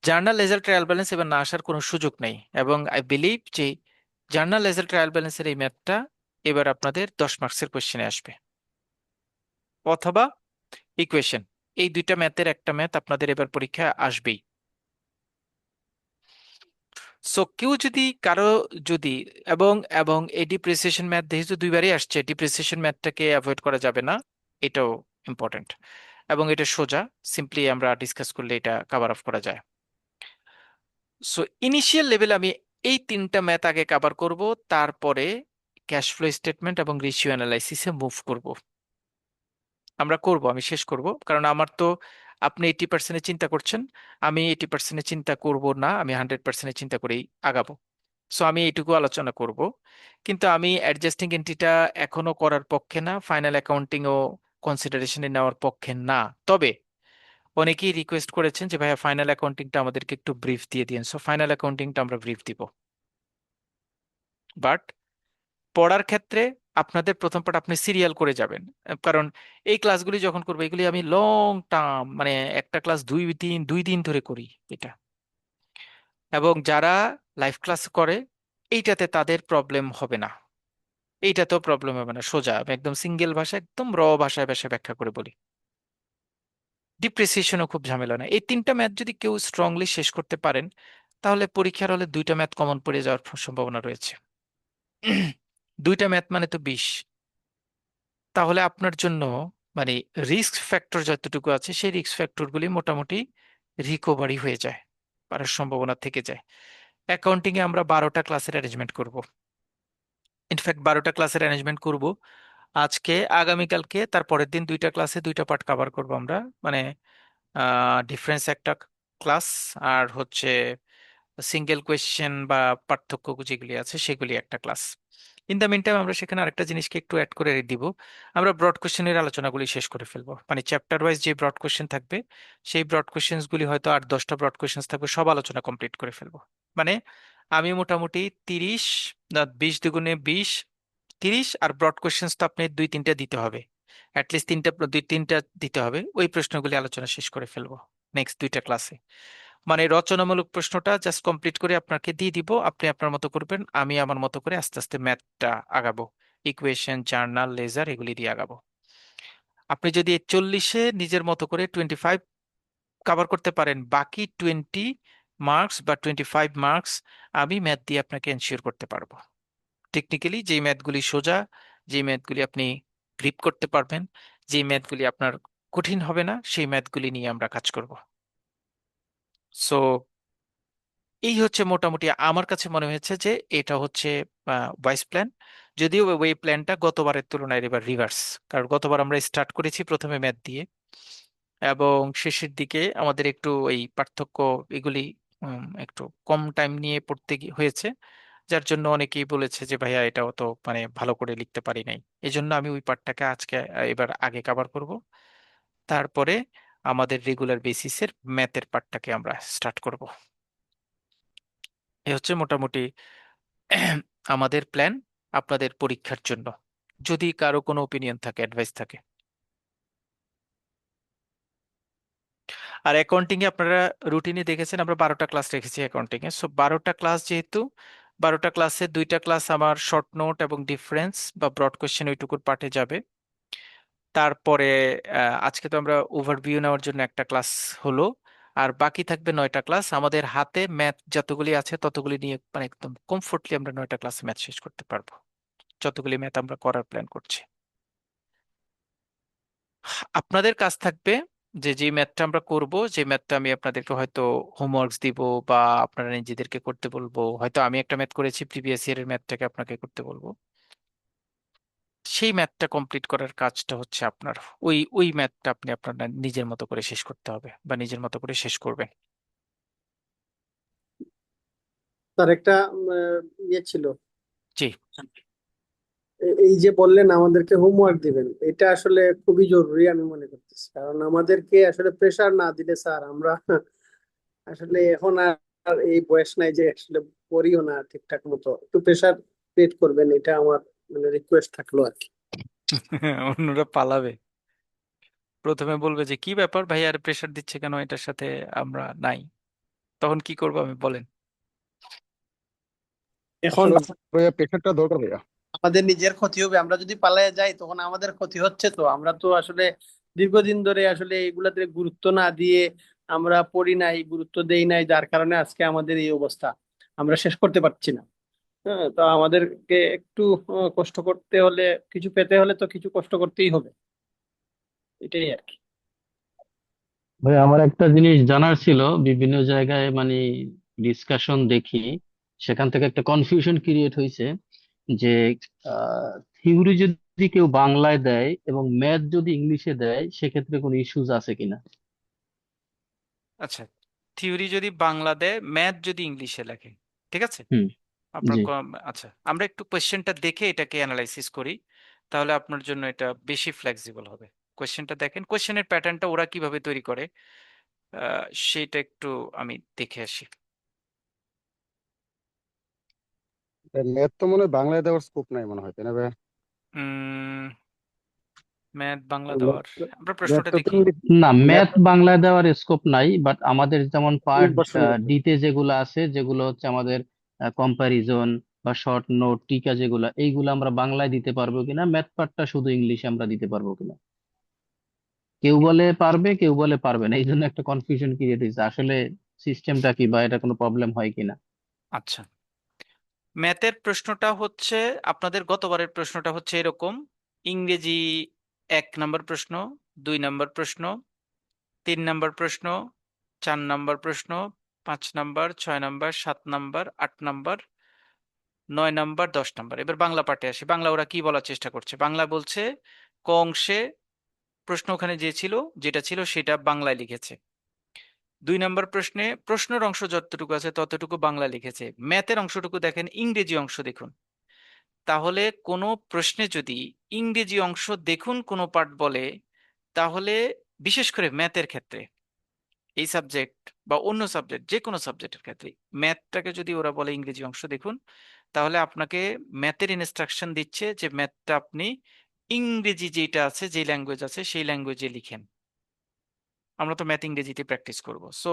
Journal ledger trial balance এবার না আসার কোনো সুযোগ নেই, এবং আই বিলিভ যে জার্নাল লেজার ট্রায়াল ব্যালেন্সের এই ম্যাথটা এবার আপনাদের 10 মার্কসের কোশ্চেনে আসবে। অথবা ইকুয়েশন। এই দুইটা ম্যাথের একটা ম্যাথ আপনাদের এবার পরীক্ষায় আসবেই। সো কেউ যদি কারো যদি এবং এবং এই ডিপ্রিসিয়েশন ম্যাথ যেহেতু দুইবারই আসছে, ডিপ্রিসিয়েশন ম্যাথটাকে অ্যাভয়েড করা যাবে না, এটাও ইম্পর্টেন্ট। এবং এটা সোজা, সিম্পলি আমরা ডিসকাস করলে এটা কভার অফ করা যায়। সো ইনিশিয়াল লেভেলে আমি এই তিনটা ম্যাথ আগে কভার করব, তারপরে ক্যাশ ফ্লো স্টেটমেন্ট এবং রেশিও অ্যানালাইসিসে মুভ করব। আমি শেষ করব, কারণ আমার তো আপনি 80% চিন্তা করছেন, আমি 80% চিন্তা করব না, আমি 100% চিন্তা করেই আগাবো। সো আমি এইটুকু আলোচনা করব, কিন্তু আমি অ্যাডজাস্টিং এন্ট্রিটা এখনো করার পক্ষে না, ফাইনাল অ্যাকাউন্টিং ও কনসিডারেশনে নেওয়ার পক্ষে না। তবে অনেকেই রিকোয়েস্ট করেছেন যে ভাইয়া ফাইনাল অ্যাকাউন্টিংটা আমাদেরকে একটু ব্রিফ দিয়ে দিন, সো ফাইনাল অ্যাকাউন্টিংটা আমরা ব্রিফ দিব। বাট পড়ার ক্ষেত্রে আপনাদের প্রথম পার্ট আপনি সিরিয়াল করে যাবেন, কারণ এই ক্লাসগুলি যখন করবো এগুলি আমি লং টার্ম, মানে একটা ক্লাস 2 দিন ধরে করি এটা। এবং যারা লাইভ ক্লাস করে এইটাতে তাদের প্রবলেম হবে না, এইটাতেও প্রবলেম হবে না, সোজা আমি একদম সিঙ্গেল ভাষা, একদম ভাষায় ভাষায় ব্যাখ্যা করে বলি। ডিপ্রিসিয়েশনও খুব ঝামেলা না। এই তিনটা ম্যাথ যদি কেউ স্ট্রংলি শেষ করতে পারেন, তাহলে পরীক্ষার হলে দুইটা ম্যাথ কমন পড়ে যাওয়ার সম্ভাবনা রয়েছে। দুইটা ম্যাথ মানে তো 20। তাহলে আপনার জন্য মানে রিস্ক ফ্যাক্টর যতটুকু আছে সেই রিস্ক ফ্যাক্টরগুলি মোটামুটি রিকভারি হয়ে যায়, পারার সম্ভাবনা থেকে যায়। অ্যাকাউন্টিং এ আমরা 12টা ক্লাসের অ্যারেঞ্জমেন্ট করব, ইনফ্যাক্ট 12টা ক্লাসের অ্যারেঞ্জমেন্ট করব আজকে, আগামীকালকে, তার পরের দিন দুইটা ক্লাসে দুইটা পার্ট কভার করব আমরা। মানে ডিফারেন্স একটা ক্লাস, আর হচ্ছে সিঙ্গেল কোয়েশ্চেন বা পার্থক্য যেগুলি আছে সেগুলি একটা class. In the meantime আমরা সেখানে আরেকটা জিনিসকে একটু অ্যাড করে দিব, আমরা ব্রড কোশ্চেনের আলোচনাগুলি শেষ করে ফেলবো। মানে চ্যাপ্টার ওয়াইজ যে ব্রড কোশ্চেন থাকবে সেই ব্রড কোশ্চেন্স গুলি হয়তো 8-10টা ব্রড কোশ্চেন্স থাকবে, সব আলোচনা কমপ্লিট করে ফেলবো। মানে আমি মোটামুটি 30 না 20 × 20 30, আর ব্রড কোশ্চেন্স তো আপনি 2-3টা দিতে হবে, অ্যাটলিস্ট 2-3টা দিতে হবে, ওই প্রশ্নগুলি আলোচনা শেষ করে ফেলবো নেক্সট দুইটা ক্লাসে। মানে রচনামূলক প্রশ্নটা জাস্ট কমপ্লিট করে আপনাকে দিয়ে দিব, আপনি আপনার মতো করবেন, আমি আমার মতো করে আস্তে আস্তে ম্যাথটা আগাবো, ইকুয়েশন, জার্নাল, লেজার এগুলি দিয়ে আগাবো। আপনি যদি এই 40-এ নিজের মতো করে 25 কভার করতে পারেন, বাকি 20 মার্কস বা 25 মার্কস আমি ম্যাথ দিয়ে আপনাকে এনশিওর করতে পারবো। টেকনিক্যালি যেই ম্যাথগুলি সোজা, যেই ম্যাথগুলি আপনি গ্রিপ করতে পারবেন, যেই ম্যাথগুলি আপনার কঠিন হবে না, সেই ম্যাথগুলি নিয়ে আমরা কাজ করব। সো এই হচ্ছে মোটামুটি আমার কাছে মনে হয়েছে যে এটা হচ্ছে ওয়াইজ প্ল্যান। যদিও ওই প্ল্যানটা গতবারের তুলনায় এবার রিভার্স, কারণ গতবার আমরা স্টার্ট করেছি প্রথমে ম্যাথ দিয়ে, এবং শেষের দিকে আমাদের একটু এই পার্থক্য এগুলি একটু কম টাইম নিয়ে পড়তে হয়েছে, যার জন্য অনেকেই বলেছে যে ভাইয়া এটা অত মানে ভালো করে লিখতে পারি নাই। এই জন্য আমি ওই পার্টটাকে আজকে এবার আগে কভার করব, তারপরে আমাদের রেগুলার বেসিসের ম্যাথের পার্টটাকে আমরা স্টার্ট করব। এ হচ্ছে মোটামুটি আমাদের প্ল্যান আপনাদের পরীক্ষার জন্য। যদি কারো কোনো ওপিনিয়ন থাকে, অ্যাডভাইস থাকে। আর অ্যাকাউন্টিং এ আপনারা রুটিনে দেখেছেন আমরা 12টা ক্লাস রেখেছি অ্যাকাউন্টিং এ। সো 12টা ক্লাস যেহেতু, 12টা ক্লাসে দুইটা ক্লাস আমার শর্ট নোট এবং ডিফারেন্স বা ব্রড কোশ্চেন ওইটুকুর পার্টে যাবে। তারপরে আজকে তো আমরা ওভারভিউ নেওয়ার জন্য একটা ক্লাস হলো, আর বাকি থাকবে 9টা ক্লাস। আমাদের হাতে ম্যাথ যতগুলি আছে ততগুলি নিয়ে মানে একদম কমফোর্টলি আমরা 9টা ক্লাসে ম্যাথ শেষ করতে পারবো, যতগুলি ম্যাথ আমরা করার প্ল্যান করছি। আপনাদের কাজ থাকবে যে যে ম্যাথটা আমরা করব, যে ম্যাথটা আমি আপনাদেরকে হয়তো হোমওয়ার্কস দিব বা আপনারা নিজেদেরকে করতে বলবো, হয়তো আমি একটা ম্যাথ করেছি প্রিভিয়াস ইয়ারের ম্যাথটাকে আপনাকে করতে বলবো, সেই ম্যাথটা কমপ্লিট করার কাজটা হচ্ছে আপনার। ওই ওই ম্যাথটা আপনি আপনার নিজের মতো করে শেষ করতে হবে বা নিজের মতো করে শেষ করবেন। তার একটা ইয়ে ছিল, জি। এই যে বললেন আমাদেরকে হোমওয়ার্ক দিবেন, এটা আসলে খুবই জরুরি আমি মনে করতেছি। কারণ আমাদেরকে আসলে প্রেসার না দিলে স্যার আমরা আসলে এখন আর এই বয়স নাই যে আসলে পড়িও না ঠিকঠাক মতো। একটু প্রেসার ক্রিয়েট করবেন, এটা আমার মানে রিকোয়েস্ট থাকলো আর কি। অন্যরা পালাবে, প্রথমে বলবে যে কি ব্যাপার ভাই আর প্রেশার দিচ্ছে কেন এটার সাথে, আমরা নাই। তখন কি করবো আমি বলেন? এখন আসলে ভাইয়া প্রেশারটা দরকার ভাইয়া। আমাদের নিজের ক্ষতি হবে, আমরা যদি পালিয়ে যাই তখন আমাদের ক্ষতি হচ্ছে। তো আমরা তো আসলে দীর্ঘদিন ধরে আসলে এগুলাতে গুরুত্ব না দিয়ে আমরা পড়ি নাই, গুরুত্ব দেই নাই, যার কারণে আজকে আমাদের এই অবস্থা, আমরা শেষ করতে পারছি না। হ্যাঁ, তো আমাদেরকে একটু কষ্ট করতে হলে, কিছু পেতে হলে তো কিছু কষ্ট করতেই হবে, এটাই আর কি। ভাই আমার একটা জিনিস জানার ছিল। বিভিন্ন জায়গায় মানে ডিসকাশন দেখি, সেখান থেকে একটা কনফিউশন ক্রিয়েট হয়েছে যে থিওরি যদি কেউ বাংলায় দেয় এবং ম্যাথ যদি ইংলিশে দেয় সেক্ষেত্রে কোনো ইস্যুজ আছে কিনা। আচ্ছা, থিওরি যদি বাংলা দেয়, ম্যাথ যদি ইংলিশে লেখে, ঠিক আছে। হুম। আপনার জি। আচ্ছা, আমরা একটু কোয়েশ্চেনটা দেখে এটাকে অ্যানালাইসিস করি, তাহলে আপনার জন্য এটা বেশি ফ্লেক্সিবল হবে। কোয়েশ্চেনটা দেখেন, কোয়েশ্চেনের প্যাটার্নটা ওরা কিভাবে তৈরি করে, সেটা একটু আমি দেখে আসি। ম্যাথ তো মনে হয় বাংলায় দেওয়ার স্কোপ নাই মনে হয়, তাই না ভাই? ম্যাথ বাংলা দেওয়ার, আমরা প্রশ্নটা ম্যাথটা তো দেখি। না, ম্যাথ ম্যাথটা বাংলায় দেওয়ার স্কোপ নাই, বাট আমাদের যেমন পার্ট নির্বাচন করতে ডিতে যেগুলো আছে, যেগুলো হচ্ছে আমাদের কম্প্যারিজন বা শর্ট নোট টিকা, যেগুলো এইগুলো আমরা বাংলায় দিতে পারবো কিনা, ম্যাথ পার্টটা শুধু ইংলিশে আমরা দিতে পারবো কিনা। কেউ বলে পারবে, কেউ বলে পারবে না, এই জন্য একটা কনফিউশন ক্রিয়েট হয়েছে আসলে সিস্টেমটা কি বা এটা কোনো প্রবলেম হয় কিনা। আচ্ছা, ম্যাথের প্রশ্নটা হচ্ছে, আপনাদের গতবারের প্রশ্নটা হচ্ছে এরকম: ইংরেজি 1 নম্বর প্রশ্ন, 2 নম্বর প্রশ্ন, 3 নম্বর প্রশ্ন, 4 নম্বর প্রশ্ন, 5 নম্বর, 6 নম্বর, 7 নম্বর, 8 নম্বর, 9 নম্বর, 10 নম্বর। এবার বাংলা পার্টে আসি। বাংলা ওরা কি বলার চেষ্টা করছে? বাংলা বলছে ক অংশে প্রশ্ন ওখানে যে ছিল, যেটা ছিল সেটা বাংলায় লিখেছে। 2 নম্বর প্রশ্নে প্রশ্নের অংশ যতটুকু আছে ততটুকু বাংলা লিখেছে। ম্যাথের অংশটুকু দেখেন, ইংরেজি অংশ দেখুন। তাহলে কোনো প্রশ্নে যদি ইংরেজি অংশ দেখুন কোনো পার্ট বলে, তাহলে বিশেষ করে ম্যাথের ক্ষেত্রে, এই সাবজেক্ট বা অন্য সাবজেক্ট, যে কোনো সাবজেক্টের ক্ষেত্রে ম্যাথটাকে যদি ওরা বলে ইংরেজি অংশ দেখুন, তাহলে আপনাকে ম্যাথের ইনস্ট্রাকশন দিচ্ছে যে ম্যাথটা আপনি ইংরেজি যেটা আছে, যে ল্যাঙ্গুয়েজ আছে সেই ল্যাঙ্গুয়েজে লিখেন। আমরা তো ম্যাথ ইংরেজিতে প্র্যাকটিস করব, সো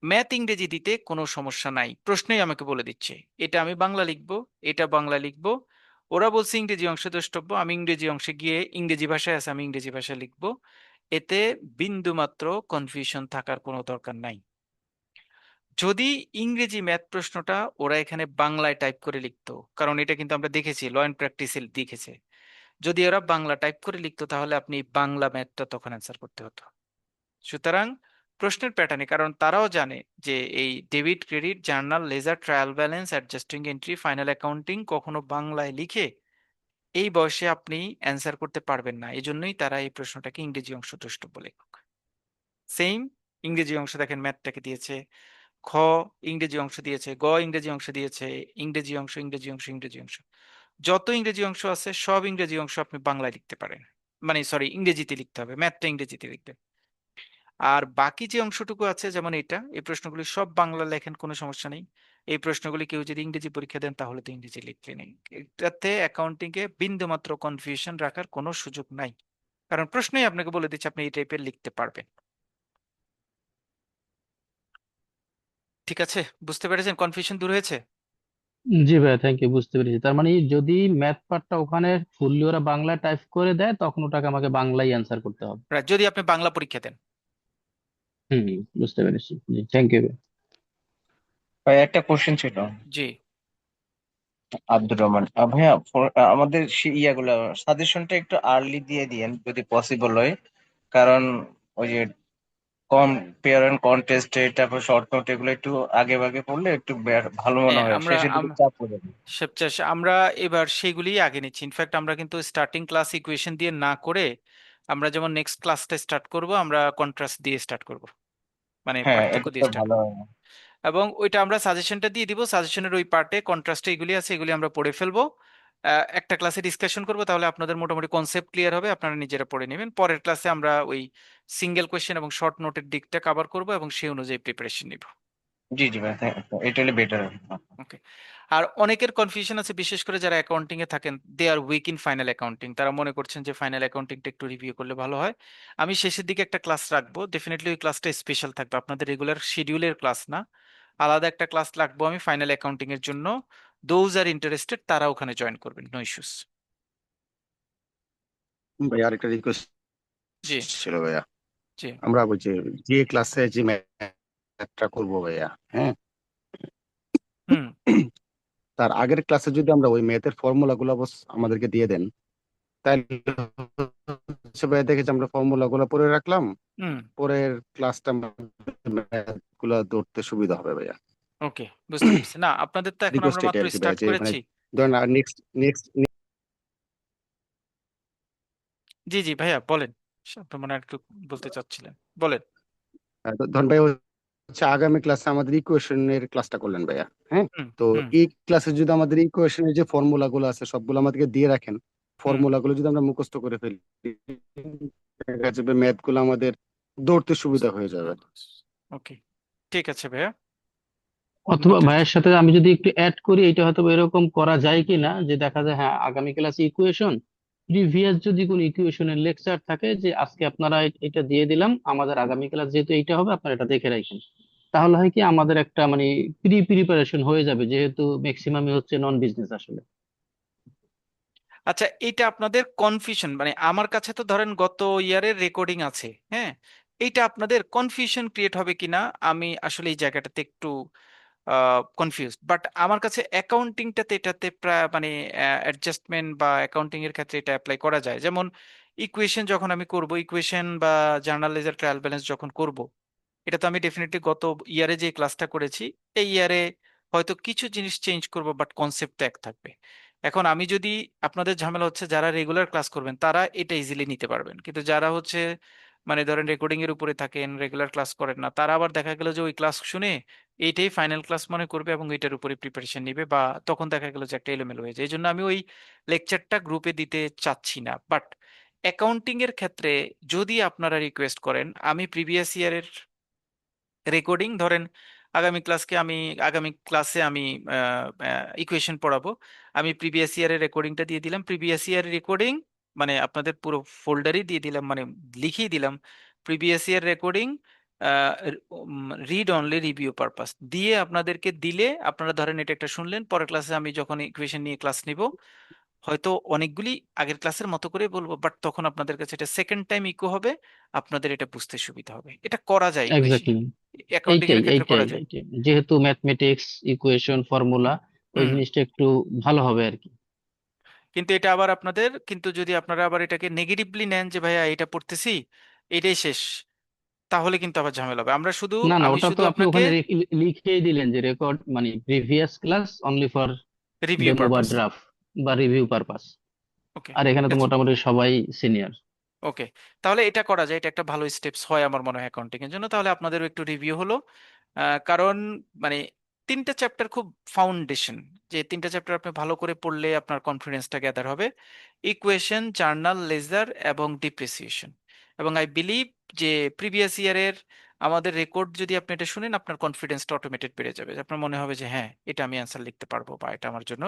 ম্যাথ ইংরেজি দিতে কোনো সমস্যা নাই। প্রশ্নই আমাকে বলে দিচ্ছে এটা আমি বাংলা লিখবো, এটা বাংলা লিখবো। ওরা বলছে ইংরেজি অংশে দ্রষ্টব্য, আমি ইংরেজি অংশে গিয়ে ইংরেজি ভাষায় আছে, আমি ইংরেজি ভাষায় লিখবো। এতে বিন্দু মাত্র কনফিউশন থাকার কোনো দরকার নাই। যদি ইংরেজি ম্যাথ প্রশ্নটা ওরা এখানে বাংলায় টাইপ করে লিখতো, কারণ এটা কিন্তু আমরা দেখেছি, ল অ্যান্ড প্র্যাকটিসে দেখেছে, যদি ওরা বাংলা টাইপ করে লিখতো তাহলে আপনি বাংলা ম্যাথটা তখন অ্যান্সার করতে হতো। সুতরাং প্রশ্নের প্যাটার্নে, কারণ তারাও জানে যে এই debit credit journal ledger trial balance adjusting entry final accounting কখনো বাংলায় লিখে এই বয়সে আপনি অ্যান্সার করতে পারবেন না, এই জন্যই তারা এই প্রশ্নটাকে ইংরেজি অংশ দ্রষ্টব্য লেখক। সেম ইংরেজি অংশ দেখেন, ম্যাথটাকে দিয়েছে, খ ইংরেজি অংশ দিয়েছে, গ ইংরেজি অংশ দিয়েছে, ইংরেজি অংশ, ইংরেজি অংশ, ইংরেজি অংশ, যত ইংরেজি অংশ আছে সব ইংরেজি অংশ আপনি বাংলায় লিখতে পারেন, মানে সরি ইংরেজিতে লিখতে হবে, ম্যাথটা ইংরেজিতে লিখবেন। আর বাকি যে অংশটুকু আছে যেমন এটা, এই প্রশ্নগুলি সব বাংলা লেখেন, কোনো সমস্যা নেই। এই প্রশ্নগুলি কেউ যদি ইংরেজি পরীক্ষা দেন তাহলে তো ইংরেজি লিখলে নেই। এটাতে অ্যাকাউন্টিং এ বিন্দু মাত্র কনফিউশন রাখার কোনো সুযোগ নাই, কারণ প্রশ্নই আপনাকে বলে দিচ্ছে আপনি এই টাইপের লিখতে পারবেন। ঠিক আছে, বুঝতে পেরেছেন? কনফিউশন দূর হয়েছে? জি ভাই, থ্যাংক ইউ, বুঝতে পেরেছি। তার মানে যদি ম্যাথ পার্টটা ওখানে ফুললি ওরা বাংলায় টাইপ করে দেয় তখন ওটাকে আমাকে বাংলায় অ্যান্সার করতে হবে। Right, যদি আপনি বাংলা পরীক্ষা দেন। হুম, বুঝতে পেরেছি। জি, থ্যাংক ইউ। ভাই একটা কোশ্চেন ছিল। জি। আব্দুর রহমান ভাইয়া, আমাদের ইয়াগুলো সাজেশনটা একটু আর্লি দিয়ে দিয়েন যদি পসিবল হয়, কারণ ওই যে কম্পেয়ার এন্ড কন্টেস্ট, তারপর শর্ট নোট, এগুলো একটু আগে ভাগে পড়লে একটু ভালো মনে হ্যাঁ, হয়, আমরা শেষের দিকে চাপ পড়ে যাবে। আমরা এবার সেগুলি আগে নিচ্ছি। ইনফ্যাক্ট আমরা কিন্তু স্টার্টিং ক্লাস ইকুয়েশন দিয়ে না করে, আমরা যেমন নেক্সট ক্লাসটা স্টার্ট করব, আমরা কন্ট্রাস্ট দিয়ে স্টার্ট করব, মানে হ্যাঁ, পার্থক্য এটা তো দিয়ে স্টার্ট ভালো করব। হয়। এবং ওইটা আমরা সাজেশনটা দিয়ে দিব, সাজেশনের ওই পার্টে কন্ট্রাস্টে এগুলি আছে, এগুলি আমরা পড়ে ফেলবো। একটা ক্লাসে ডিসকাশন করব, তাহলে আপনাদের মোটামুটি কনসেপ্ট ক্লিয়ার হবে, আপনারা নিজেরা পড়ে নেবেন। পরের ক্লাসে আমরা ওই সিঙ্গেল কোয়েশ্চেন এবং শর্ট নোটের দিকটা কভার করব এবং সেই অনুযায়ী প্রিপারেশন নিব। জি জি ভাই, এটা হলে বেটার। ওকে। আর অনেকের কনফিউশন আছে, বিশেষ করে যারা অ্যাকাউন্টিং এ থাকেন, দে আর উইক ইন ফাইনাল অ্যাকাউন্টিং, তারা মনে করছেন যে ফাইনাল অ্যাকাউন্টিংটা একটু রিভিউ করলে ভালো হয়। আমি শেষের দিকে একটা ক্লাস রাখবো, ডেফিনেটলি ওই ক্লাসটা স্পেশাল থাকবে, আপনাদের রেগুলার শিডিউলের ক্লাস না, আলাদা একটা ক্লাস রাখবো আমি ফাইনাল অ্যাকাউন্টিং এর জন্য, দোজ আর ইন্টারেস্টেড তারা ওখানে জয়েন করবেন, নো ইস্যুস। ভাই আরেকটা রিকোয়েস্ট জি ছিল ভাইয়া। জি। আমরা বলছি যে ক্লাসে যে ম্যাথটা করবো ভাইয়া, হ্যাঁ, হুম তার আগের ক্লাসে যদি আমরা ওই ম্যাথের ফর্মুলা গুলো আমাদেরকে দিয়ে দেন, তাহলে হচ্ছে ভাইয়া দেখেছি আমরা ফর্মুলা গুলো পড়ে রাখলাম, হুম। পরের ক্লাসটা ম্যাথ গুলা ধরতে সুবিধা হবে ভাইয়া। ওকে, বুঝতে পেরেছি। না, আপনাদের তো এখন আমরা রিকোয়েস্ট এটা মাত্র আর কি ভাইয়া, স্টার্ট যে মানে করেছি। ধরেন নেক্সট নেক্সট জি জি ভাইয়া বলেন, আপনি মনে হয় একটু বলতে চাচ্ছিলেন, বলেন। ধরেন ভাই হচ্ছে আগামী ক্লাসে আমাদের ইকুয়েশনের ক্লাসটা করলেন ভাইয়া, হ্যাঁ। হুম তো হুম এই ক্লাসে যদি আমাদের ইকুয়েশনের যে ফর্মুলা গুলো আছে সবগুলো আমাদেরকে দিয়ে রাখেন, হুম। ফর্মুলা গুলো যদি আমরা মুখস্থ করে ফেলি, দেখা যাবে ম্যাথ গুলো আমাদের ধরতে সুবিধা হয়ে যাবে। ওকে, ঠিক আছে ভাইয়া, অথবা নোটেড। ভাইয়ের সাথে আমি যদি একটু অ্যাড করি, এটা হয়তো বা এরকম করা যায় কিনা যে দেখা যায় হ্যাঁ আগামী ক্লাসে ইকুয়েশন, প্রিভিয়াস যদি কোনো ইকুয়েশনের লেকচার থাকে যে আজকে আপনারা এটা দিয়ে দিলাম, আমাদের আগামী ক্লাস যেহেতু এইটা হবে আপনারা এটা দেখে রাখেন, তাহলে হয় কি আমাদের একটা মানে প্রিপারেশন হয়ে যাবে, যেহেতু ম্যাক্সিমামই হচ্ছে নন বিজনেস আসলে। আচ্ছা, এটা আপনাদের কনফিউশন, মানে আমার কাছে তো ধরেন গত ইয়ারের রেকর্ডিং আছে, হ্যাঁ, এইটা আপনাদের কনফিউশন ক্রিয়েট হবে কিনা আমি আসলে এই জায়গাটাতে একটু কনফিউজড। বাট আমার কাছে অ্যাকাউন্টিংটাতে এটাতে প্রায় মানে অ্যাডজাস্টমেন্ট বা অ্যাকাউন্টিং এর ক্ষেত্রে এটা অ্যাপ্লাই করা যায়। যেমন ইকুয়েশন যখন আমি করব, ইকুয়েশন বা জার্নাল লেজার ট্রায়াল ব্যালেন্স যখন করব, এটা তো আমি ডেফিনেটলি গত ইয়ারে যে ক্লাসটা করেছি, এই ইয়ারে হয়তো কিছু জিনিস চেঞ্জ করব, বাট কনসেপ্ট তো এক থাকবে। এখন আমি যদি, আপনাদের ঝামেলা হচ্ছে যারা রেগুলার ক্লাস করবেন তারা এটা ইজিলি নিতে পারবেন, কিন্তু যারা হচ্ছে মানে ধরেন রেকর্ডিং এর উপরে থাকেন, রেগুলার ক্লাস করেন না, তারা আবার দেখা গেল যে ওই ক্লাস শুনে এইটাই ফাইনাল ক্লাস মনে করবে এবং এটার উপরে প্রিপারেশন নিবে, বা তখন দেখা গেল যে একটা এলোমেলো হয়ে যায়। এই জন্য আমি ওই লেকচারটা গ্রুপে দিতে চাচ্ছি না। বাট অ্যাকাউন্টিং এর ক্ষেত্রে যদি আপনারা রিকোয়েস্ট করেন, আমি প্রিভিয়াস ইয়ারের রেকর্ডিং ধরেন আগামী ক্লাসে আমি ইকুয়েশন পড়াবো, আমি প্রিভিয়াস ইয়ারের রেকর্ডিংটা দিয়ে দিলাম, প্রিভিয়াস ইয়ার রেকর্ডিং মানে আপনাদের পুরো ফোল্ডারই দিয়ে দিলাম, মানে লিখিয়ে দিলাম previous year recording read only review purpose দিয়ে আপনাদেরকে দিলে, আপনারা ধরেন এটা একটা শুনলেন, পরের ক্লাসে আমি যখন ইকুয়েশন নিয়ে ক্লাস নিব হয়তো অনেকগুলি আগের ক্লাসের মতো করে বলবো, বাট তখন আপনাদের কাছে এটা সেকেন্ড টাইম ইকো হবে, আপনাদের এটা বুঝতে সুবিধা হবে। এটা করা যায় ইকুয়েশন, এক্স্যাক্টলি, অ্যাকাউন্টিং এইটাই এর ক্ষেত্রে এইটাই করা যায়। এইটাই যেহেতু ম্যাথমেটিক্স, ইকুয়েশন, ফর্মুলা, ওই হুম। জিনিসটা একটু ভালো হবে আর কি। কিন্তু এটা আবার আপনাদের, কিন্তু যদি আপনারা আবার এটাকে নেগেটিভলি নেন যে ভাইয়া এটা পড়তেছি এটাই শেষ, তাহলে কিন্তু আবার ঝামেলা হবে। আমরা শুধু, না না, আমি ওটা তো শুধু আপনি আপনাকে ওখানে লিখেই দিলেন যে রেকর্ড মানে previous class only for review demo বা পারপাস। ড্রাফট বা রিভিউ পারপাস। ওকে, আর এখানে ঠিক তো আছে। মোটামুটি সবাই সিনিয়র। ওকে, তাহলে এটা করা যায়, এটা একটা ভালো স্টেপস হয় আমার মনে হয় অ্যাকাউন্টিং এর জন্য, তাহলে আপনাদেরও একটু রিভিউ হলো। কারণ মানে তিনটা চ্যাপ্টার খুব ফাউন্ডেশন, যে তিনটা চ্যাপ্টার আপনি ভালো করে পড়লে আপনার কনফিডেন্সটা গ্যাদার হবে, ইকুয়েশন, জার্নাল লেজার এবং ডিপ্রিসিয়েশন। এবং আই বিলিভ যে প্রিভিয়াস ইয়ারের আমাদের রেকর্ড যদি আপনি এটা শুনেন, আপনার কনফিডেন্সটা অটোমেটেড বেড়ে যাবে, আপনার মনে হবে যে হ্যাঁ এটা আমি অ্যান্সার লিখতে পারবো, বা এটা আমার জন্য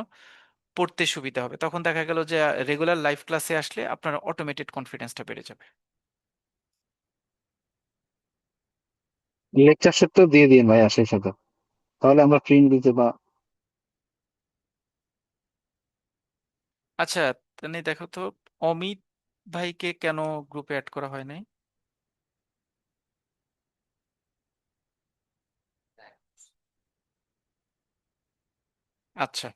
পড়তে সুবিধা হবে। তখন দেখা গেল যে রেগুলার লাইভ ক্লাসে আসলে আপনার অটোমেটেড কনফিডেন্সটা বেড়ে যাবে। লেকচার সেট তো দিয়ে দিন ভাইয়া সেই সাথে, তাহলে আমরা প্রিন্ট দিতে বা আচ্ছা, তাহলে দেখো তো অমিত ভাইকে কেন গ্রুপে অ্যাড করা হয় নাই? আচ্ছা,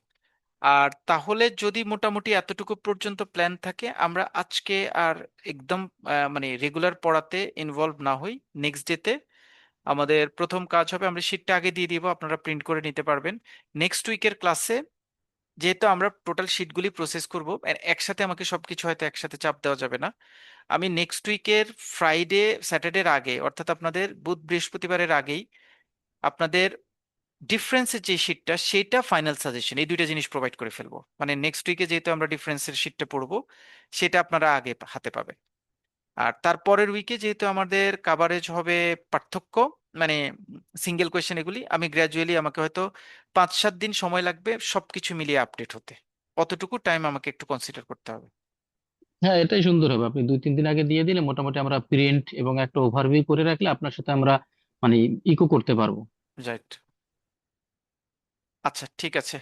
আর তাহলে যদি মোটামুটি এতটুকু পর্যন্ত প্ল্যান থাকে, আমরা আজকে আর একদম মানে রেগুলার পড়াতে ইনভলভ না হই। নেক্সট ডেতে আমাদের প্রথম কাজ হবে, আমরা শিটটা আগে দিয়ে দিব, আপনারা প্রিন্ট করে নিতে পারবেন। নেক্সট উইকের ক্লাসে যেহেতু আমরা টোটাল শিটগুলি প্রসেস করব, আর একসাথে আমাকে সবকিছু হয়তো একসাথে চাপ দেওয়া যাবে না, আমি নেক্সট উইকের ফ্রাইডে স্যাটারডের আগে, অর্থাৎ আপনাদের বুধ বৃহস্পতিবারের আগেই আপনাদের ডিফারেন্সের যে শিটটা সেটা ফাইনাল সাজেশন, এই দুইটা জিনিস প্রোভাইড করে ফেলবো। মানে নেক্সট উইকে যেহেতু আমরা ডিফারেন্সের শিটটা পড়বো, সেটা আপনারা আগে হাতে পাবেন। আর তারপরের উইকে যেহেতু আমাদের কাভারেজ হবে পার্থক্য, মানে সিঙ্গেল কোয়েশ্চেন, এগুলি আমি গ্র্যাজুয়ালি, আমাকে হয়তো 5-7 দিন সময় লাগবে সবকিছু মিলিয়ে আপডেট হতে, অতটুকু টাইম আমাকে একটু কনসিডার করতে হবে। হ্যাঁ, এটাই সুন্দর হবে, আপনি 2-3 দিন আগে দিয়ে দিলে মোটামুটি আমরা প্রিন্ট এবং একটা ওভারভিউ করে রাখলে আপনার সাথে আমরা মানে ইকো করতে পারবো। রাইট। আচ্ছা ঠিক আছে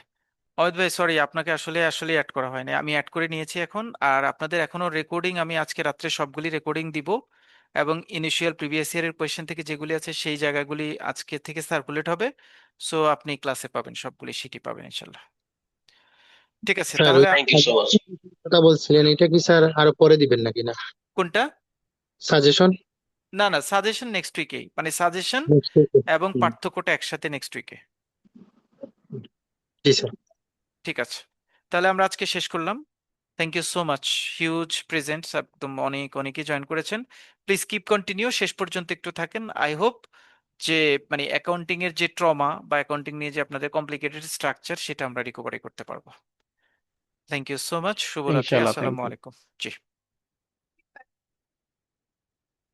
অমিত ভাই সরি, আপনাকে আসলে আসলে অ্যাড করা হয়নি, আমি অ্যাড করে নিয়েছি এখন। আর আপনাদের এখনো রেকর্ডিং, আমি আজকে রাত্রে সবগুলি রেকর্ডিং দিব, এবং ইনিশিয়াল প্রিভিয়াস ইয়ারের কোয়েশ্চেন থেকে যেগুলি আছে সেই জায়গাগুলি আজকে থেকে সার্কুলেট হবে। সো আপনি ক্লাসে পাবেন, সবগুলি শিটই পাবেন ইনশাল্লাহ। ঠিক আছে স্যার তাহলে ওই কথা বলছিলেন, এটা কি স্যার আরো পরে দিবেন নাকি না কোনটা? সাজেশন? না না, সাজেশন নেক্সট উইকেই, মানে সাজেশন নেক্সট উইকে? এবং পার্থক্যটা একসাথে নেক্সট উইকে। জি স্যার। ঠিক আছে, তাহলে আমরা আজকে শেষ করলাম। Thank you so much, huge presents, একদম অনেক অনেকেই জয়েন করেছেন। প্লিজ কিপ কন্টিনিউ, শেষ পর্যন্ত একটু থাকেন। আই হোপ যে মানে অ্যাকাউন্টিং এর যে ট্রমা বা অ্যাকাউন্টিং নিয়ে যে আপনাদের কমপ্লিকেটেড স্ট্রাকচার, সেটা আমরা রিকভারি করতে পারবো। থ্যাংক ইউ সো মাচ, শুভরাত্রি, ইনশাল্লাহ, থ্যাংক আসসালামু ইউ। আলাইকুম। জি।